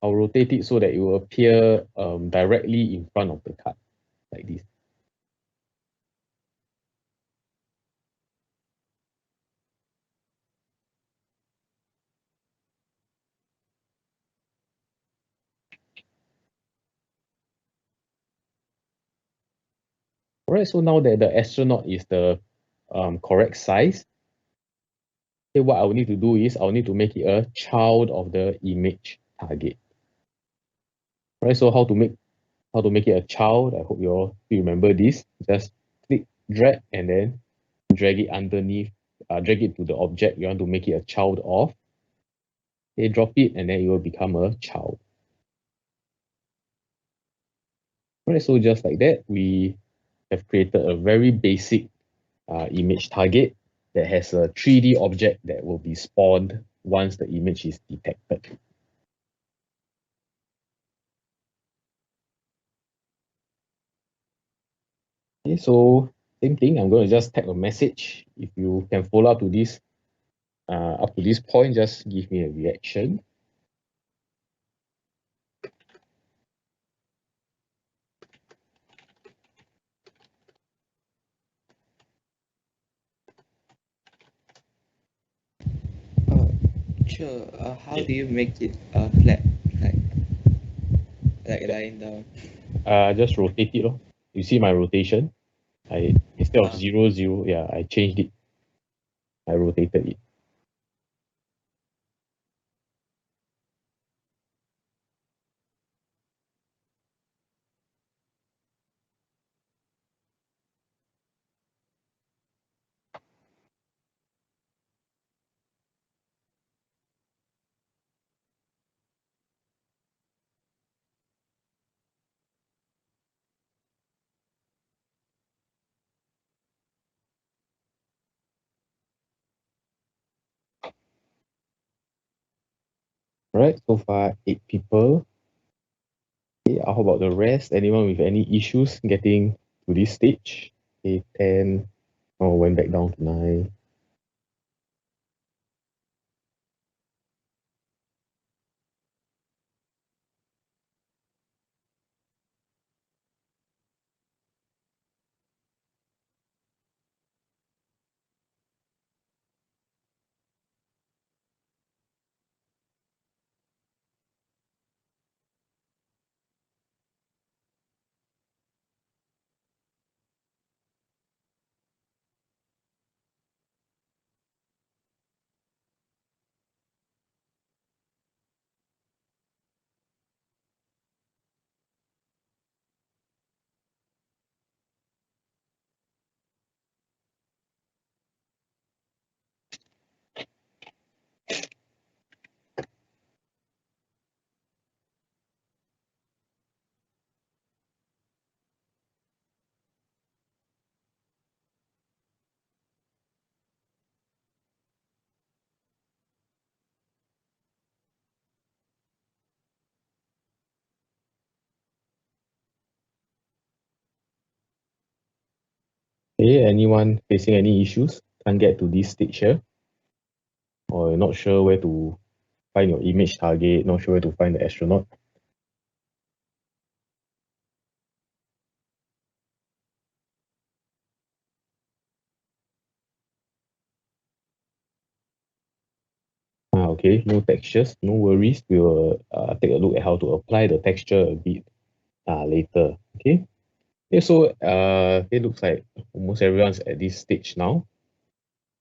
I'll rotate it so that it will appear directly in front of the card, like this. All right, so now that the astronaut is the correct size, okay, what I will need to do is I'll need to make it a child of the image target. All right, so how to make it a child? I hope you all remember this. Just click, drag, and then drag it underneath, drag it to the object you want to make it a child of. Okay, drop it, and then it will become a child. All right, so just like that, we have created a very basic image target that has a 3D object that will be spawned once the image is detected. Okay, so same thing, I'm going to just tag a message. If you can follow up to this, up to this point, just give me a reaction. Sure. How do you make it flat, like lying down? Just rotate it. You see my rotation? Instead of Ah. 0, 0, yeah, I changed it. I rotated it. All right, so far 8 people. Okay, how about the rest? Anyone with any issues getting to this stage? Okay, 10. Oh, went back down to 9. Okay, anyone facing any issues? Can't get to this stage here? Or you're not sure where to find your image target, not sure where to find the astronaut? Okay, no textures, no worries. We will take a look at how to apply the texture a bit later. Okay. Okay, so it looks like almost everyone's at this stage now.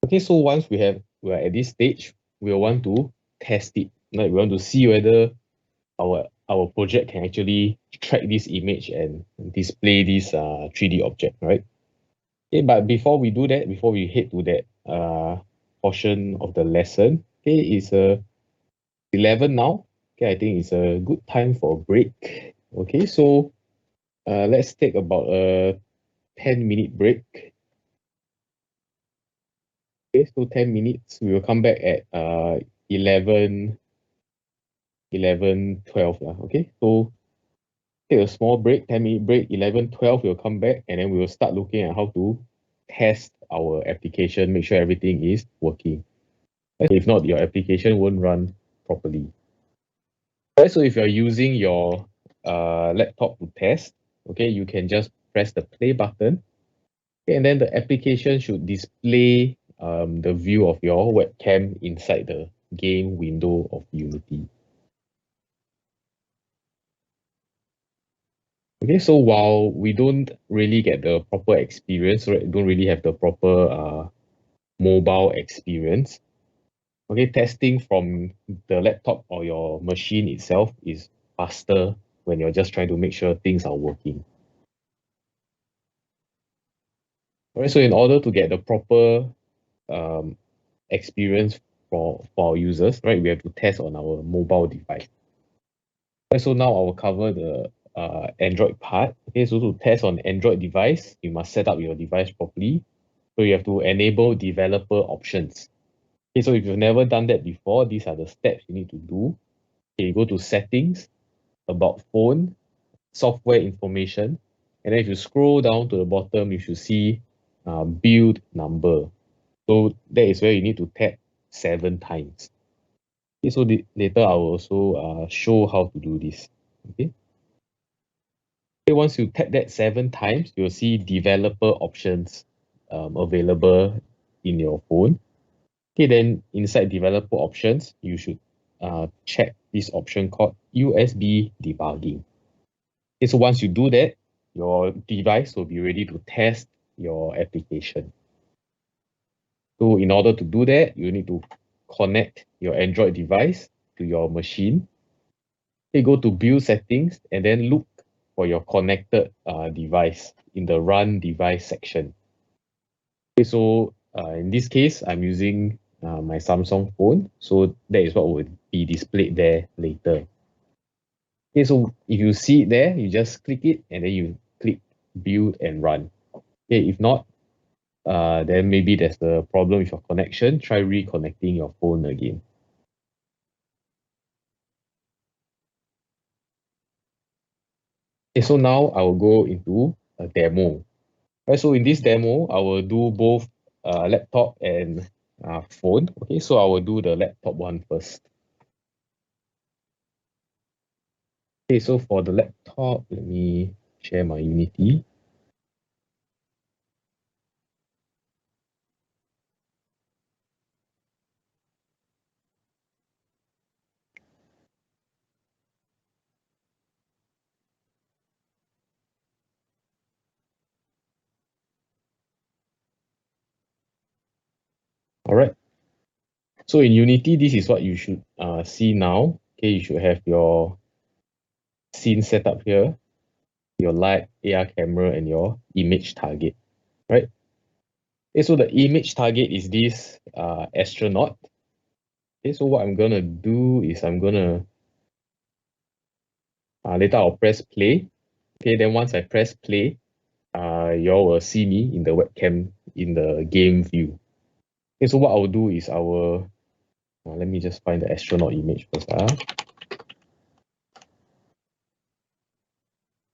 Okay, so once we're at this stage, we'll want to test it. Right? We want to see whether our project can actually track this image and display this 3D object, right? Okay, but before we do that, before we head to that portion of the lesson, okay, it's 11 now. Okay, I think it's a good time for a break. Okay, so let's take about a 10-minute break. Okay, so 10 minutes. We will come back at 11, 12 lah. Okay, so take a small break, 10-minute break, 11, 12, we'll come back and then we will start looking at how to test our application, make sure everything is working. If not, your application won't run properly. Right, so if you're using your laptop to test, okay, you can just press the play button, okay, and then the application should display the view of your webcam inside the game window of Unity. Okay, so while we don't really get the proper experience, right, don't really have the proper mobile experience, okay, testing from the laptop or your machine itself is faster when you're just trying to make sure things are working. All right, so in order to get the proper experience for our users, right, we have to test on our mobile device. Right, so now I will cover the Android part. Okay, so to test on Android device, you must set up your device properly. So you have to enable developer options. Okay, so if you've never done that before, these are the steps you need to do. Okay, you go to settings, about phone, software information, and then if you scroll down to the bottom, you should see build number. So that is where you need to tap 7 times. Okay, so later I will also show how to do this. Okay. Okay, once you tap that 7 times, you'll see developer options available in your phone. Okay, then inside developer options, you should check this option called USB debugging. Okay, so once you do that, your device will be ready to test your application. So in order to do that, you need to connect your Android device to your machine. Okay, go to build settings and then look for your connected device in the run device section. Okay, so in this case, I'm using my Samsung phone. So that is what will be displayed there later. Okay, so if you see it there, you just click it and then you click build and run. Okay, if not, then maybe there's a problem with your connection. Try reconnecting your phone again. Okay, so now I will go into a demo. Right, so in this demo, I will do both laptop and phone. Okay, so I will do the laptop one first. Okay, so for the laptop, let me share my Unity. All right. So in Unity, this is what you should see now. Okay, you should have your scene set up here, your light, AR camera, and your image target, right? Okay, so the image target is this astronaut. Okay, so what I'm gonna do is I'm gonna later I'll press play. Okay, then once I press play, y'all will see me in the webcam in the game view. Okay, so what I will do is I will let me just find the astronaut image first. Okay,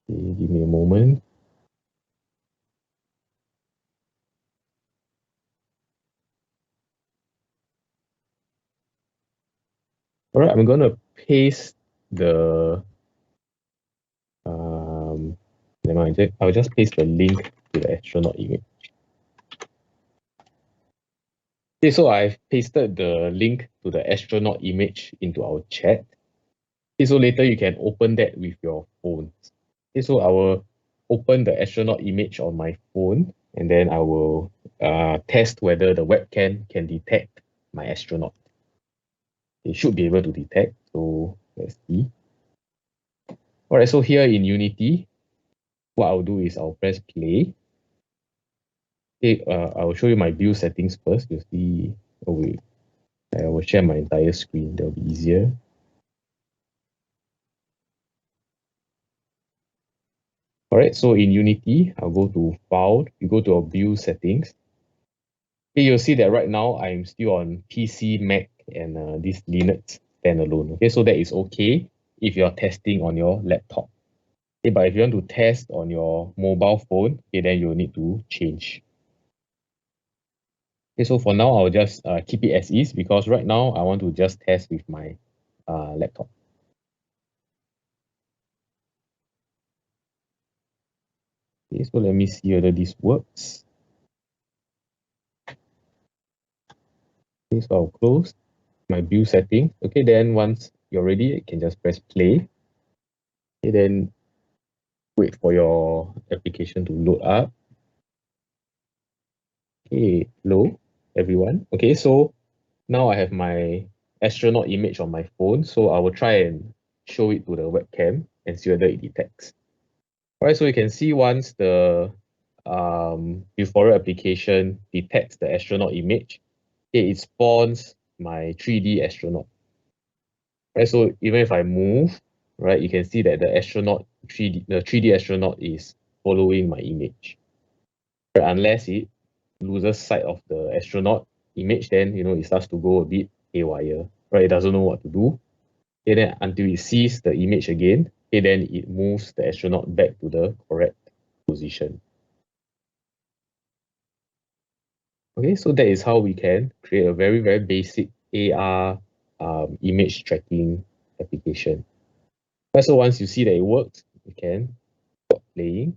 give me a moment. All right, I'm gonna paste the never mind, I'll just paste the link to the astronaut image. Okay, so I've pasted the link to the astronaut image into our chat. Okay, so later you can open that with your phone. Okay, so I will open the astronaut image on my phone and then I will test whether the webcam can detect my astronaut. it should be able to detect. So let's see. All right, so here in Unity, what I'll do is I'll press play. Okay, I'll show you my view settings first. You'll see, oh wait, I will share my entire screen. That'll be easier. All right, so in Unity, I'll go to File, you go to our view settings. Okay, you'll see that right now I'm still on PC, Mac, and this Linux standalone. Okay, so that is okay if you're testing on your laptop. Okay, but if you want to test on your mobile phone, okay, then you'll need to change. Okay, so for now, I'll just keep it as is because right now I want to just test with my laptop. Okay, so let me see whether this works. Okay, so I'll close my view setting. Okay, then once you're ready, you can just press play. Okay, then wait for your application to load up. Okay, hello everyone. Okay, so now I have my astronaut image on my phone. So I will try and show it to the webcam and see whether it detects. All right, so you can see once the Vuforia application detects the astronaut image, okay, it spawns my 3D astronaut. Right, so even if I move, right, you can see that the 3D astronaut is following my image. Right, unless it loses sight of the astronaut image, then it starts to go a bit haywire. Right, it doesn't know what to do. Okay, then until it sees the image again, okay, then it moves the astronaut back to the correct position. Okay, so that is how we can create a very, very basic AR image tracking application. Right, so once you see that it works, you can stop playing.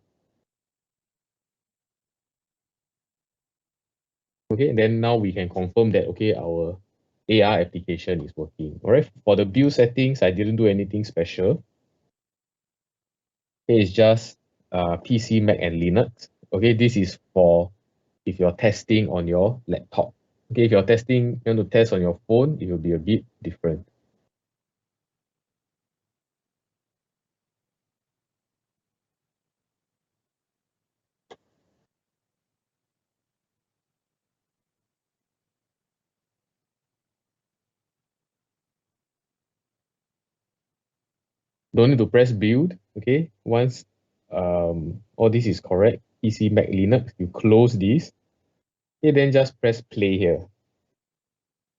Okay, and then now we can confirm that, okay, our AR application is working. All right, for the build settings, I didn't do anything special. Okay, it's just PC, Mac, and Linux. Okay, this is for if you're testing on your laptop. Okay, if you're testing, you want to test on your phone, it will be a bit different. Don't need to press build. Okay, once all this is correct, PC, Mac, Linux, you close this. Okay, then just press play here.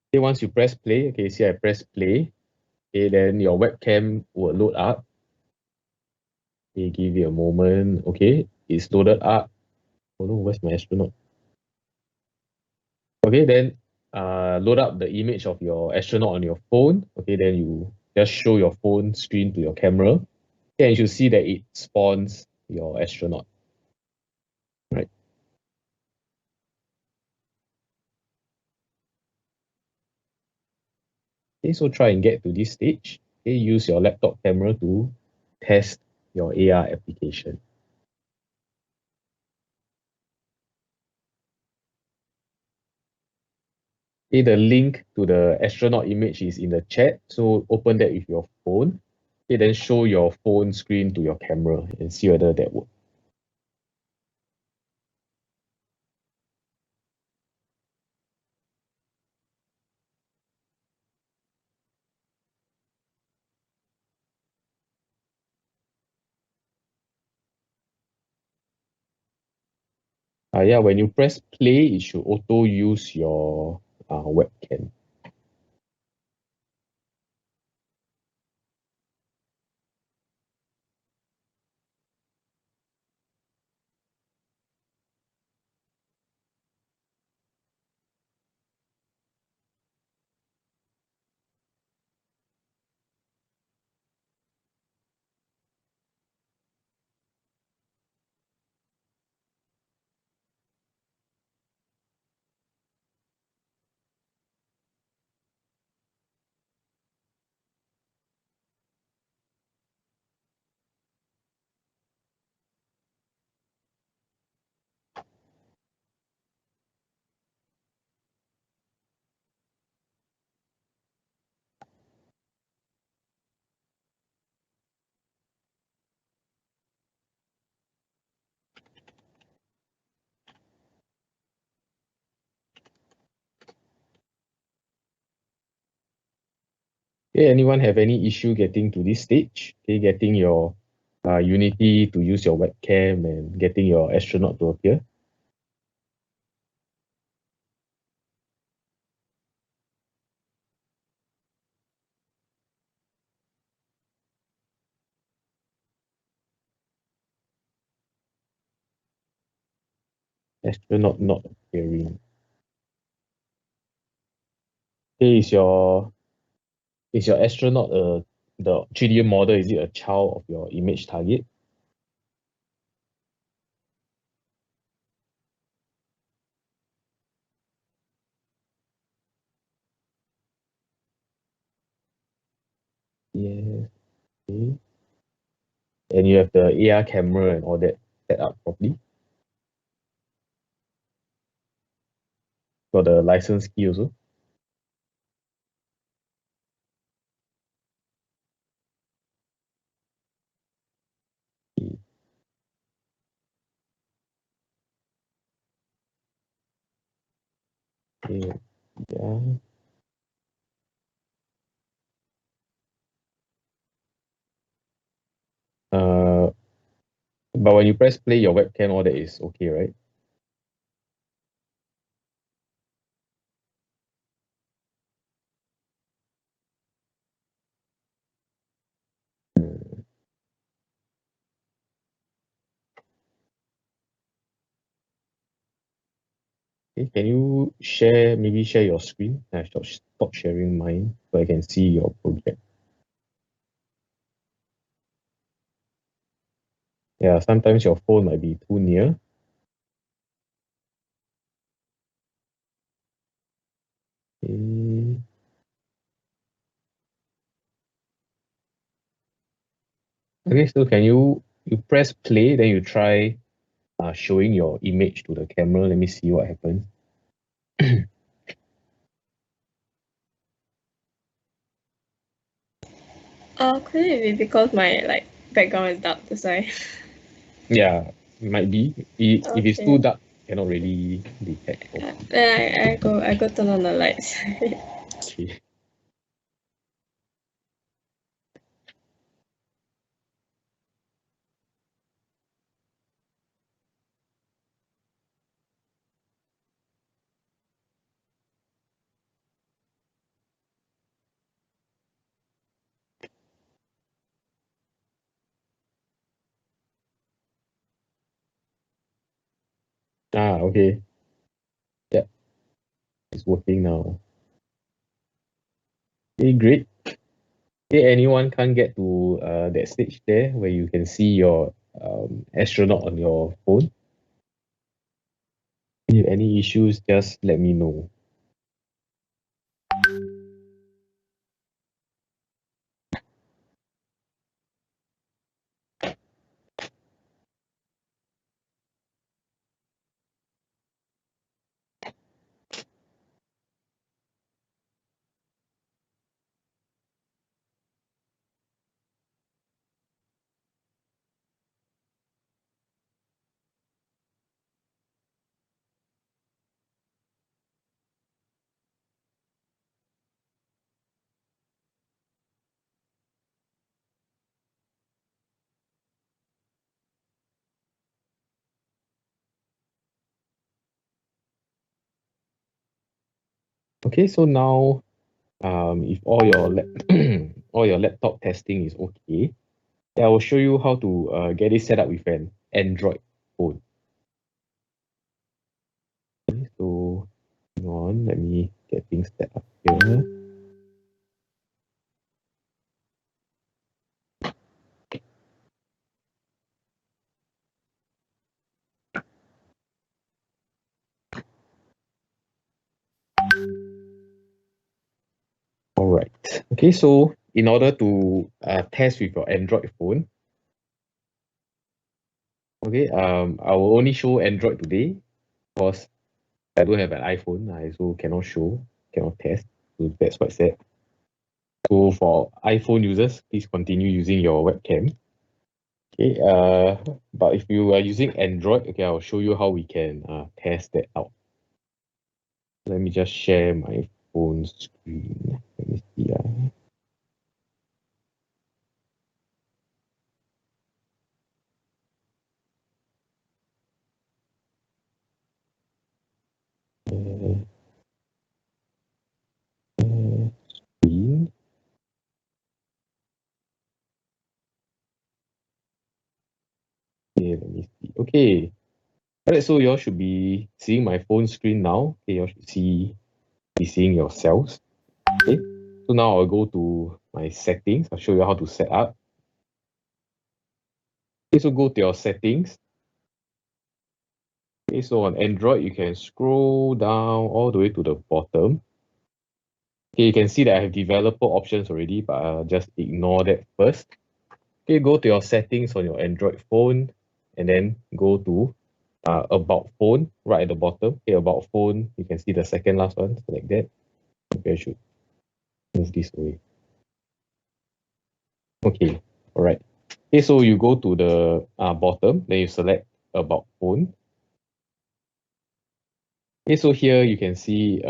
Okay, once you press play, okay, see I press play. Okay, then your webcam will load up. Okay, give it a moment. Okay, it's loaded up. Oh no, where's my astronaut? Okay, then load up the image of your astronaut on your phone. Okay, then you just show your phone screen to your camera. Okay, and you should see that it spawns your astronaut. Right. Okay, so try and get to this stage. Okay, use your laptop camera to test your AR application. Okay, the link to the astronaut image is in the chat. So open that with your phone. Okay, then show your phone screen to your camera and see whether that works. Yeah, when you press play, it should auto use your webcam. Okay, anyone have any issue getting to this stage? Okay, getting your Unity to use your webcam and getting your astronaut to appear? Astronaut not appearing. Okay, is your astronaut the 3D model, is it a child of your image target? Yeah. Okay. And you have the AR camera and all that set up properly. Got the license key also. Okay. Yeah. Uh, but when you press play, your webcam, all that is okay, right? Okay, can you maybe share your screen? I should stop sharing mine so I can see your project. Yeah, sometimes your phone might be too near. Okay. Okay, so can you press play, then you try showing your image to the camera. Let me see what happens. Could it be because my background is dark, that's why? Yeah, it might be. If it's too Okay. dark, cannot really detect. Then I go turn on the lights. Okay. Okay. Yeah, it's working now. Okay, great. Okay, anyone can't get to that stage there where you can see your astronaut on your phone? If any issues, just let me know. Okay, so now if all your all your laptop testing is okay, I will show you how to get it set up with an Android phone. Okay, so hang on, let me get things set up here. All right. Okay, so in order to test with your Android phone, okay, I will only show Android today because I don't have an iPhone. I also cannot test. So that's quite sad. So for iPhone users, please continue using your webcam. Okay, but if you are using Android, okay, I'll show you how we can test that out. Let me just share my phone screen. Let me see. let me see. Okay. Alright, so you all should be seeing my phone screen now. Okay, you all should be seeing yourselves. Okay. So now I'll go to my settings. I'll show you how to set up. Okay, so go to your settings. Okay, so on Android, you can scroll down all the way to the bottom. Okay, you can see that I have developer options already, but I'll just ignore that first. Okay, go to your settings on your Android phone and then go to about phone right at the bottom. Okay, about phone, you can see the second last one, select that. Okay, I should move this away. Okay, all right. Okay, so you go to the bottom, then you select about phone. Okay, so here you can see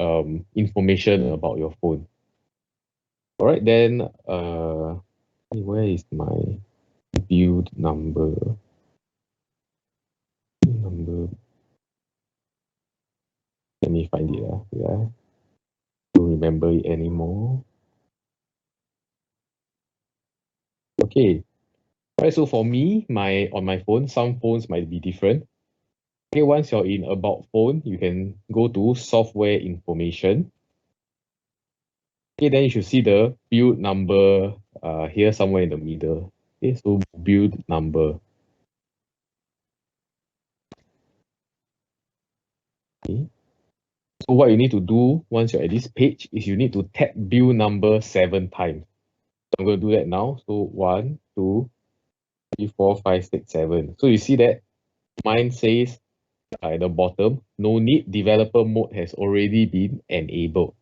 information about your phone. All right, then where is my build number? Let me find it. Yeah, don't remember it anymore. Okay. All right, so for me, on my phone, some phones might be different. Okay, once you're in about phone, you can go to software information. Okay, then you should see the build number here somewhere in the middle. Okay, so build number. Okay. So what you need to do once you're at this page is you need to tap build number 7 times. So I'm going to do that now. So 1, 2, 3, 4, 5, 6, 7. So you see that mine says at the bottom, no need, developer mode has already been enabled.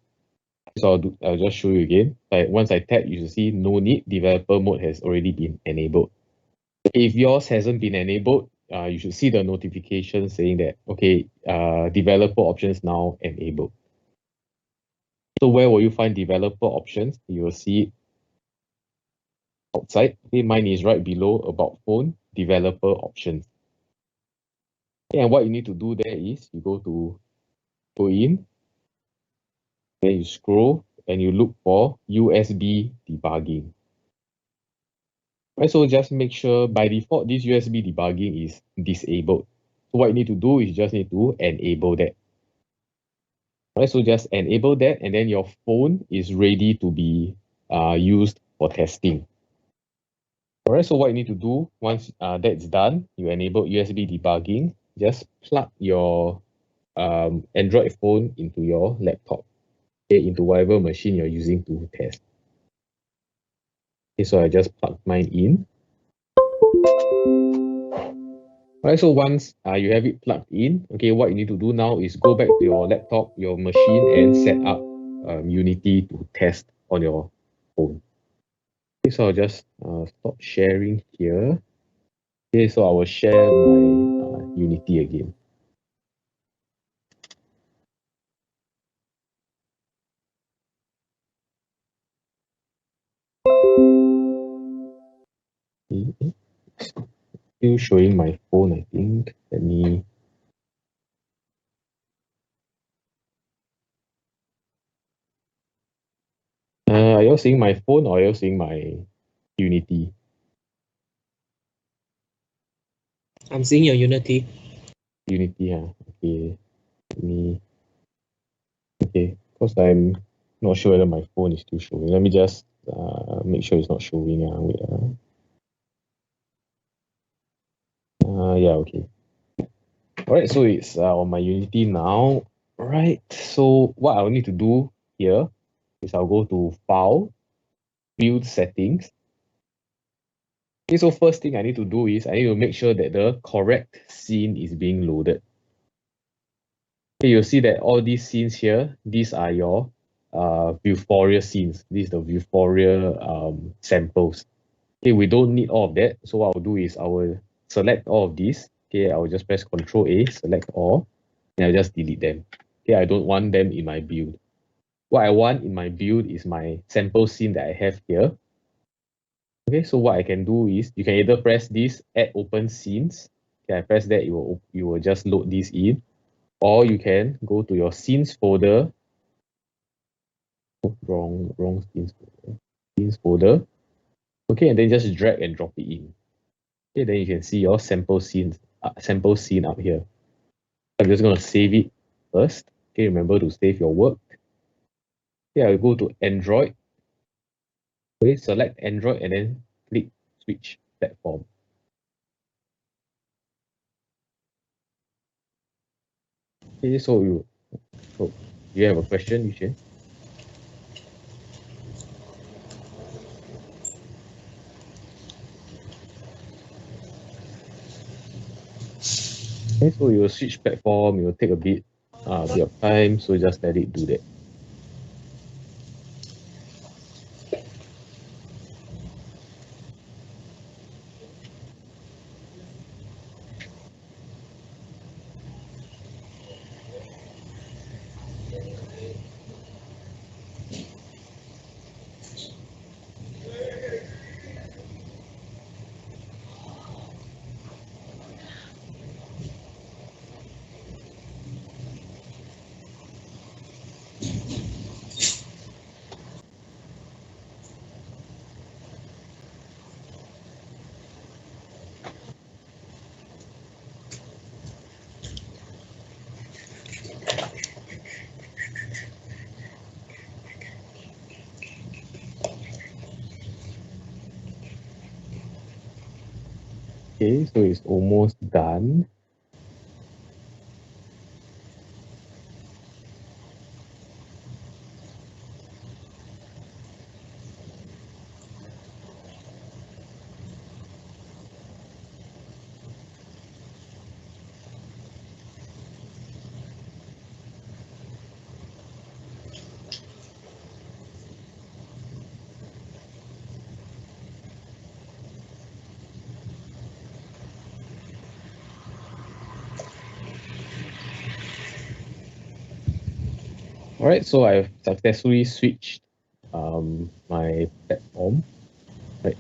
So I'll just show you again. Once I tap, you should see no need, developer mode has already been enabled. If yours hasn't been enabled, you should see the notification saying that, okay, developer options now enabled. So where will you find developer options? You will see it outside. Okay, mine is right below about phone, developer options. Okay, and what you need to do there is you go in, then you scroll and you look for USB debugging. Right, so just make sure by default this USB debugging is disabled. So what you need to do is just need to enable that. Right, so just enable that and then your phone is ready to be used for testing. All right, so what you need to do once that's done, you enable USB debugging, just plug your Android phone into your laptop, okay, into whatever machine you're using to test. Okay, so I just plug mine in. All right, so once you have it plugged in, okay, what you need to do now is go back to your laptop, your machine, and set up Unity to test on your phone. Okay, so I'll just stop sharing here. Okay, so I will share my Unity again. Okay. Still showing my phone, I think. Let me. Are you seeing my phone or are you seeing my Unity? I'm seeing your Unity. Unity, okay. Let me. Okay, because I'm not sure whether my phone is still showing. Let me just make sure it's not showing. Wait. Yeah, okay. All right, so it's on my Unity now. All right, so what I'll need to do here is I'll go to File, Build Settings. Okay, so first thing I need to do is I need to make sure that the correct scene is being loaded. Okay, you'll see that all these scenes here, these are your Vuforia scenes. These are the Vuforia samples. Okay, we don't need all of that. So what I'll do is I will select all of these. Okay, I will just press Ctrl A, select all, and I'll just delete them. Okay, I don't want them in my build. What I want in my build is my sample scene that I have here. Okay, so what I can do is you can either press this add open scenes. Okay, I press that, you will just load this in, or you can go to your scenes folder. Oh, wrong scenes folder. Okay, and then just drag and drop it in. Okay, then you can see your sample scene up here. I'm just going to save it first. Okay, remember to save your work. Okay, I'll go to Android. Okay, select Android and then click switch platform. Okay, so you have a question, Yushen? Okay, so you will switch platform, it will take a bit of time, so just let it do that. Okay, so it's almost done. All right, so I've successfully switched my platform. Right,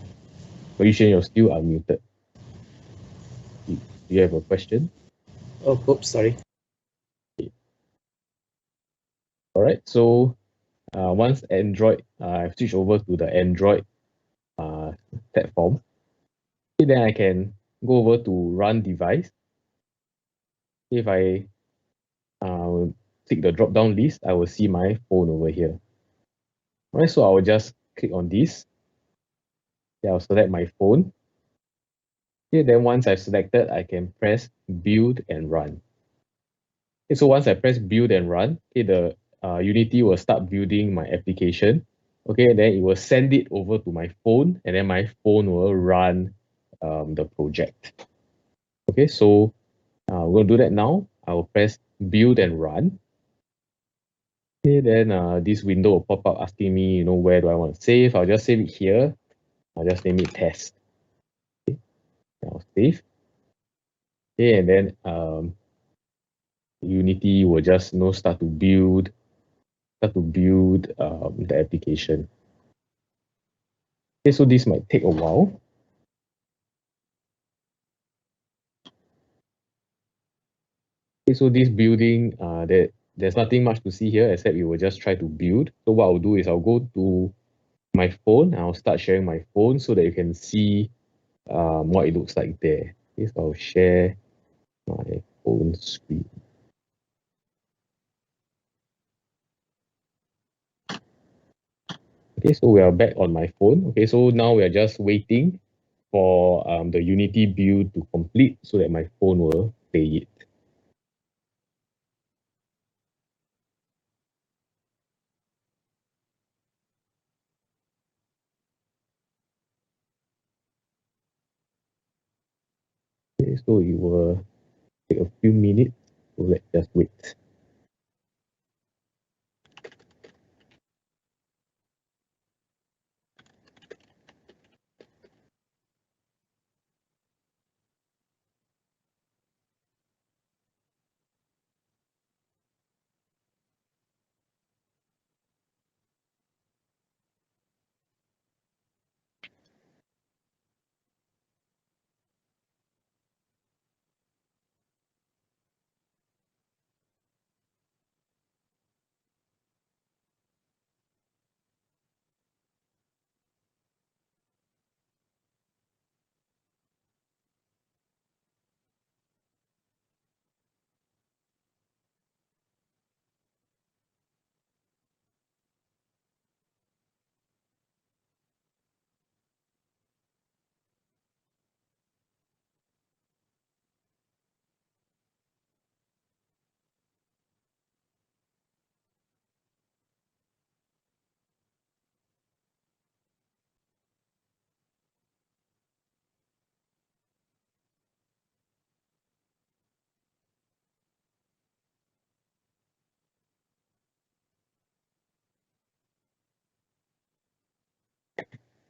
but Yushen, you're still unmuted. Do you have a question? Oh, oops, sorry. All right, so once Android, I've switched over to the Android platform. Okay, then I can go over to run device. If I click the drop down list, I will see my phone over here. All right, so I will just click on this. Yeah, I'll select my phone. Okay, then once I've selected, I can press build and run. Okay, so once I press build and run, okay, the Unity will start building my application. Okay, then it will send it over to my phone, and then my phone will run the project. Okay, so we're gonna do that now. I will press build and run. Okay, then this window will pop up asking me, where do I want to save? I'll just save it here. I'll just name it test. Okay, I'll save. Okay, and then Unity will just start to build the application. Okay, so this might take a while. Okay, so this building, there's nothing much to see here except it will just try to build. So what I'll do is I'll go to my phone. I'll start sharing my phone so that you can see what it looks like there. Okay, so I'll share my phone screen. Okay, so we are back on my phone. Okay, so now we are just waiting for the Unity build to complete so that my phone will play it. Okay, so it will take a few minutes, so let's just wait.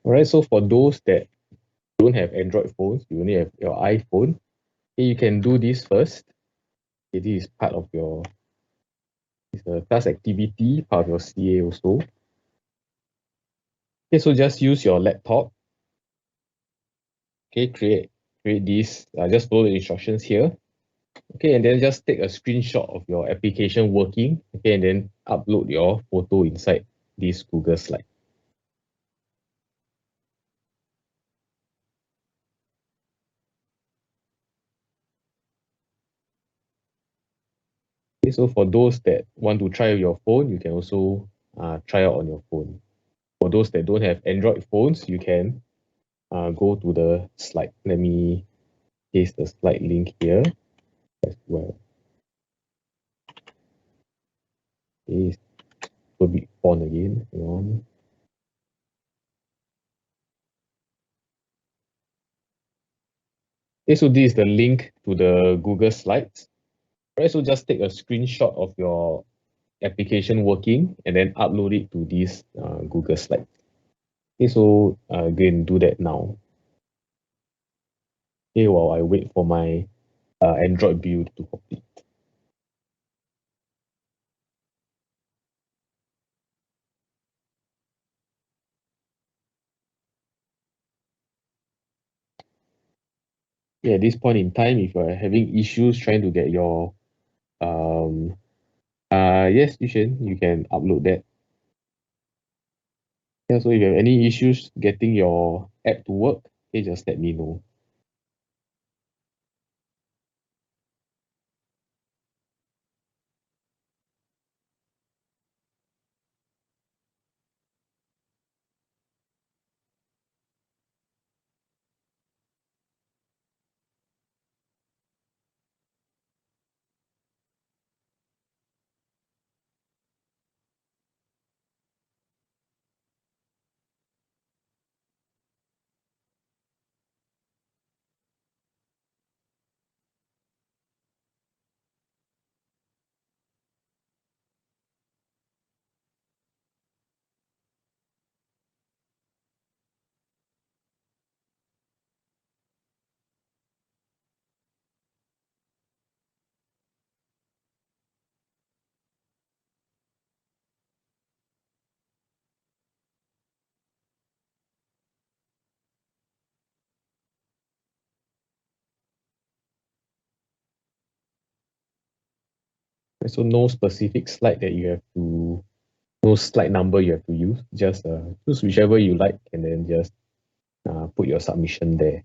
All right, so for those that don't have Android phones, you only have your iPhone, okay, you can do this first. Okay, this is part of your it's a class activity, part of your CA also. Okay, so just use your laptop. Okay, create this. Just follow the instructions here. Okay, and then just take a screenshot of your application working. Okay, and then upload your photo inside this Google slide. Okay, so for those that want to try your phone, you can also try out on your phone. For those that don't have Android phones, you can go to the slide. Let me paste the slide link here as well. Okay, a bit font again. Hang on. Okay, so this is the link to the Google Slides. Right, so just take a screenshot of your application working and then upload it to this Google Slide. Okay, so again, do that now. Okay, while I wait for my Android build to complete. Yeah, at this point in time, if you're having issues trying to get your yes, you can upload that. Yeah, so if you have any issues getting your app to work, okay, just let me know. So no specific slide that you have to, no slide number you have to use. Just choose whichever you like and then just put your submission there.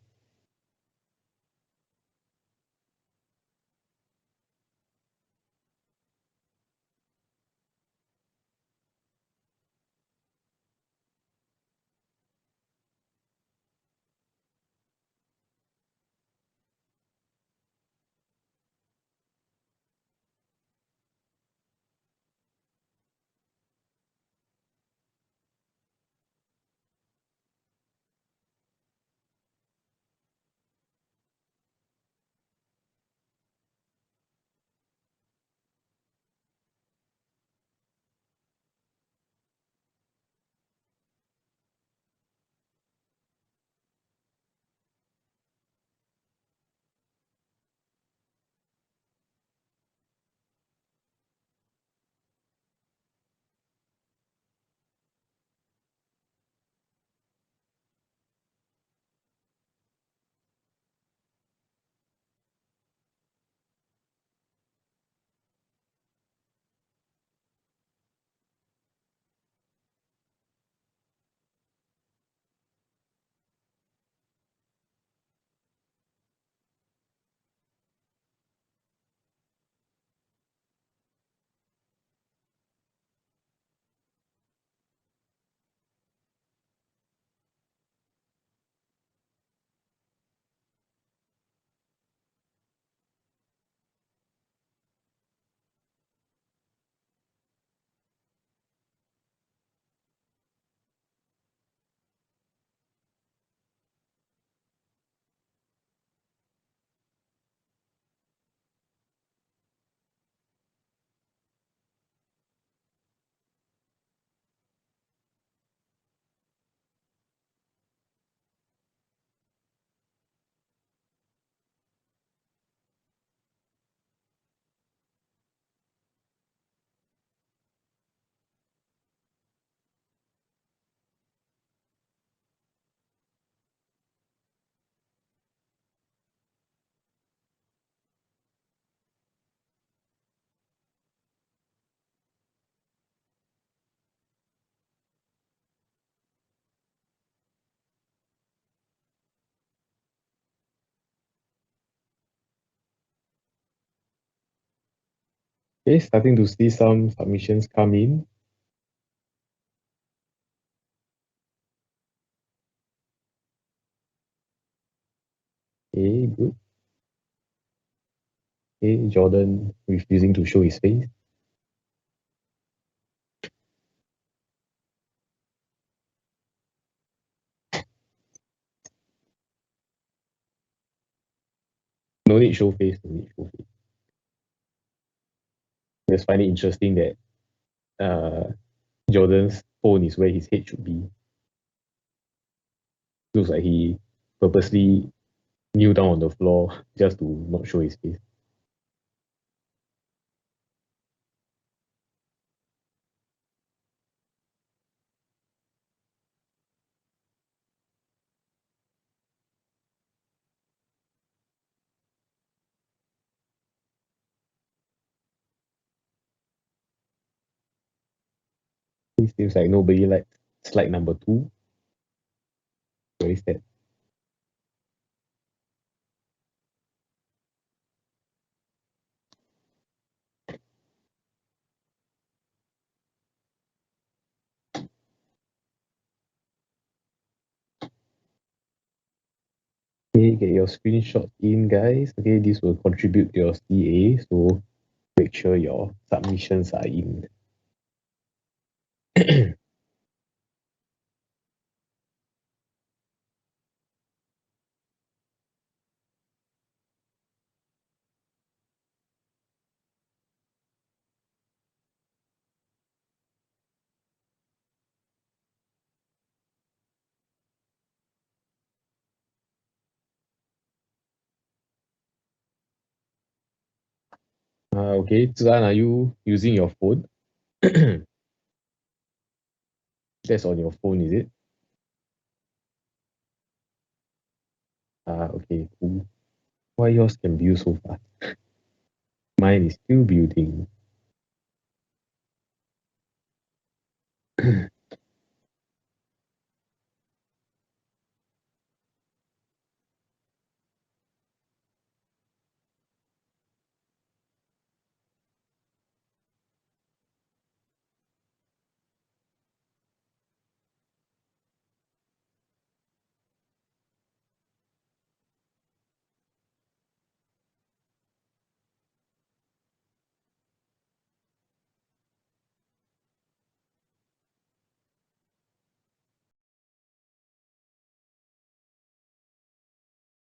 Okay, starting to see some submissions come in. Okay, good. Okay, Jordan refusing to show his face. No need show face, no need show face. Just find it interesting that Jordan's phone is where his head should be. Looks like he purposely kneel down on the floor just to not show his face. It seems like nobody likes slide number 2. Very sad. Okay, get your screenshot in, guys. Okay, this will contribute to your CA, so make sure your submissions are in. Okay, Zan, are you using your phone? That's on your phone, is it? Okay, cool. Why yours can build so fast? Mine is still building.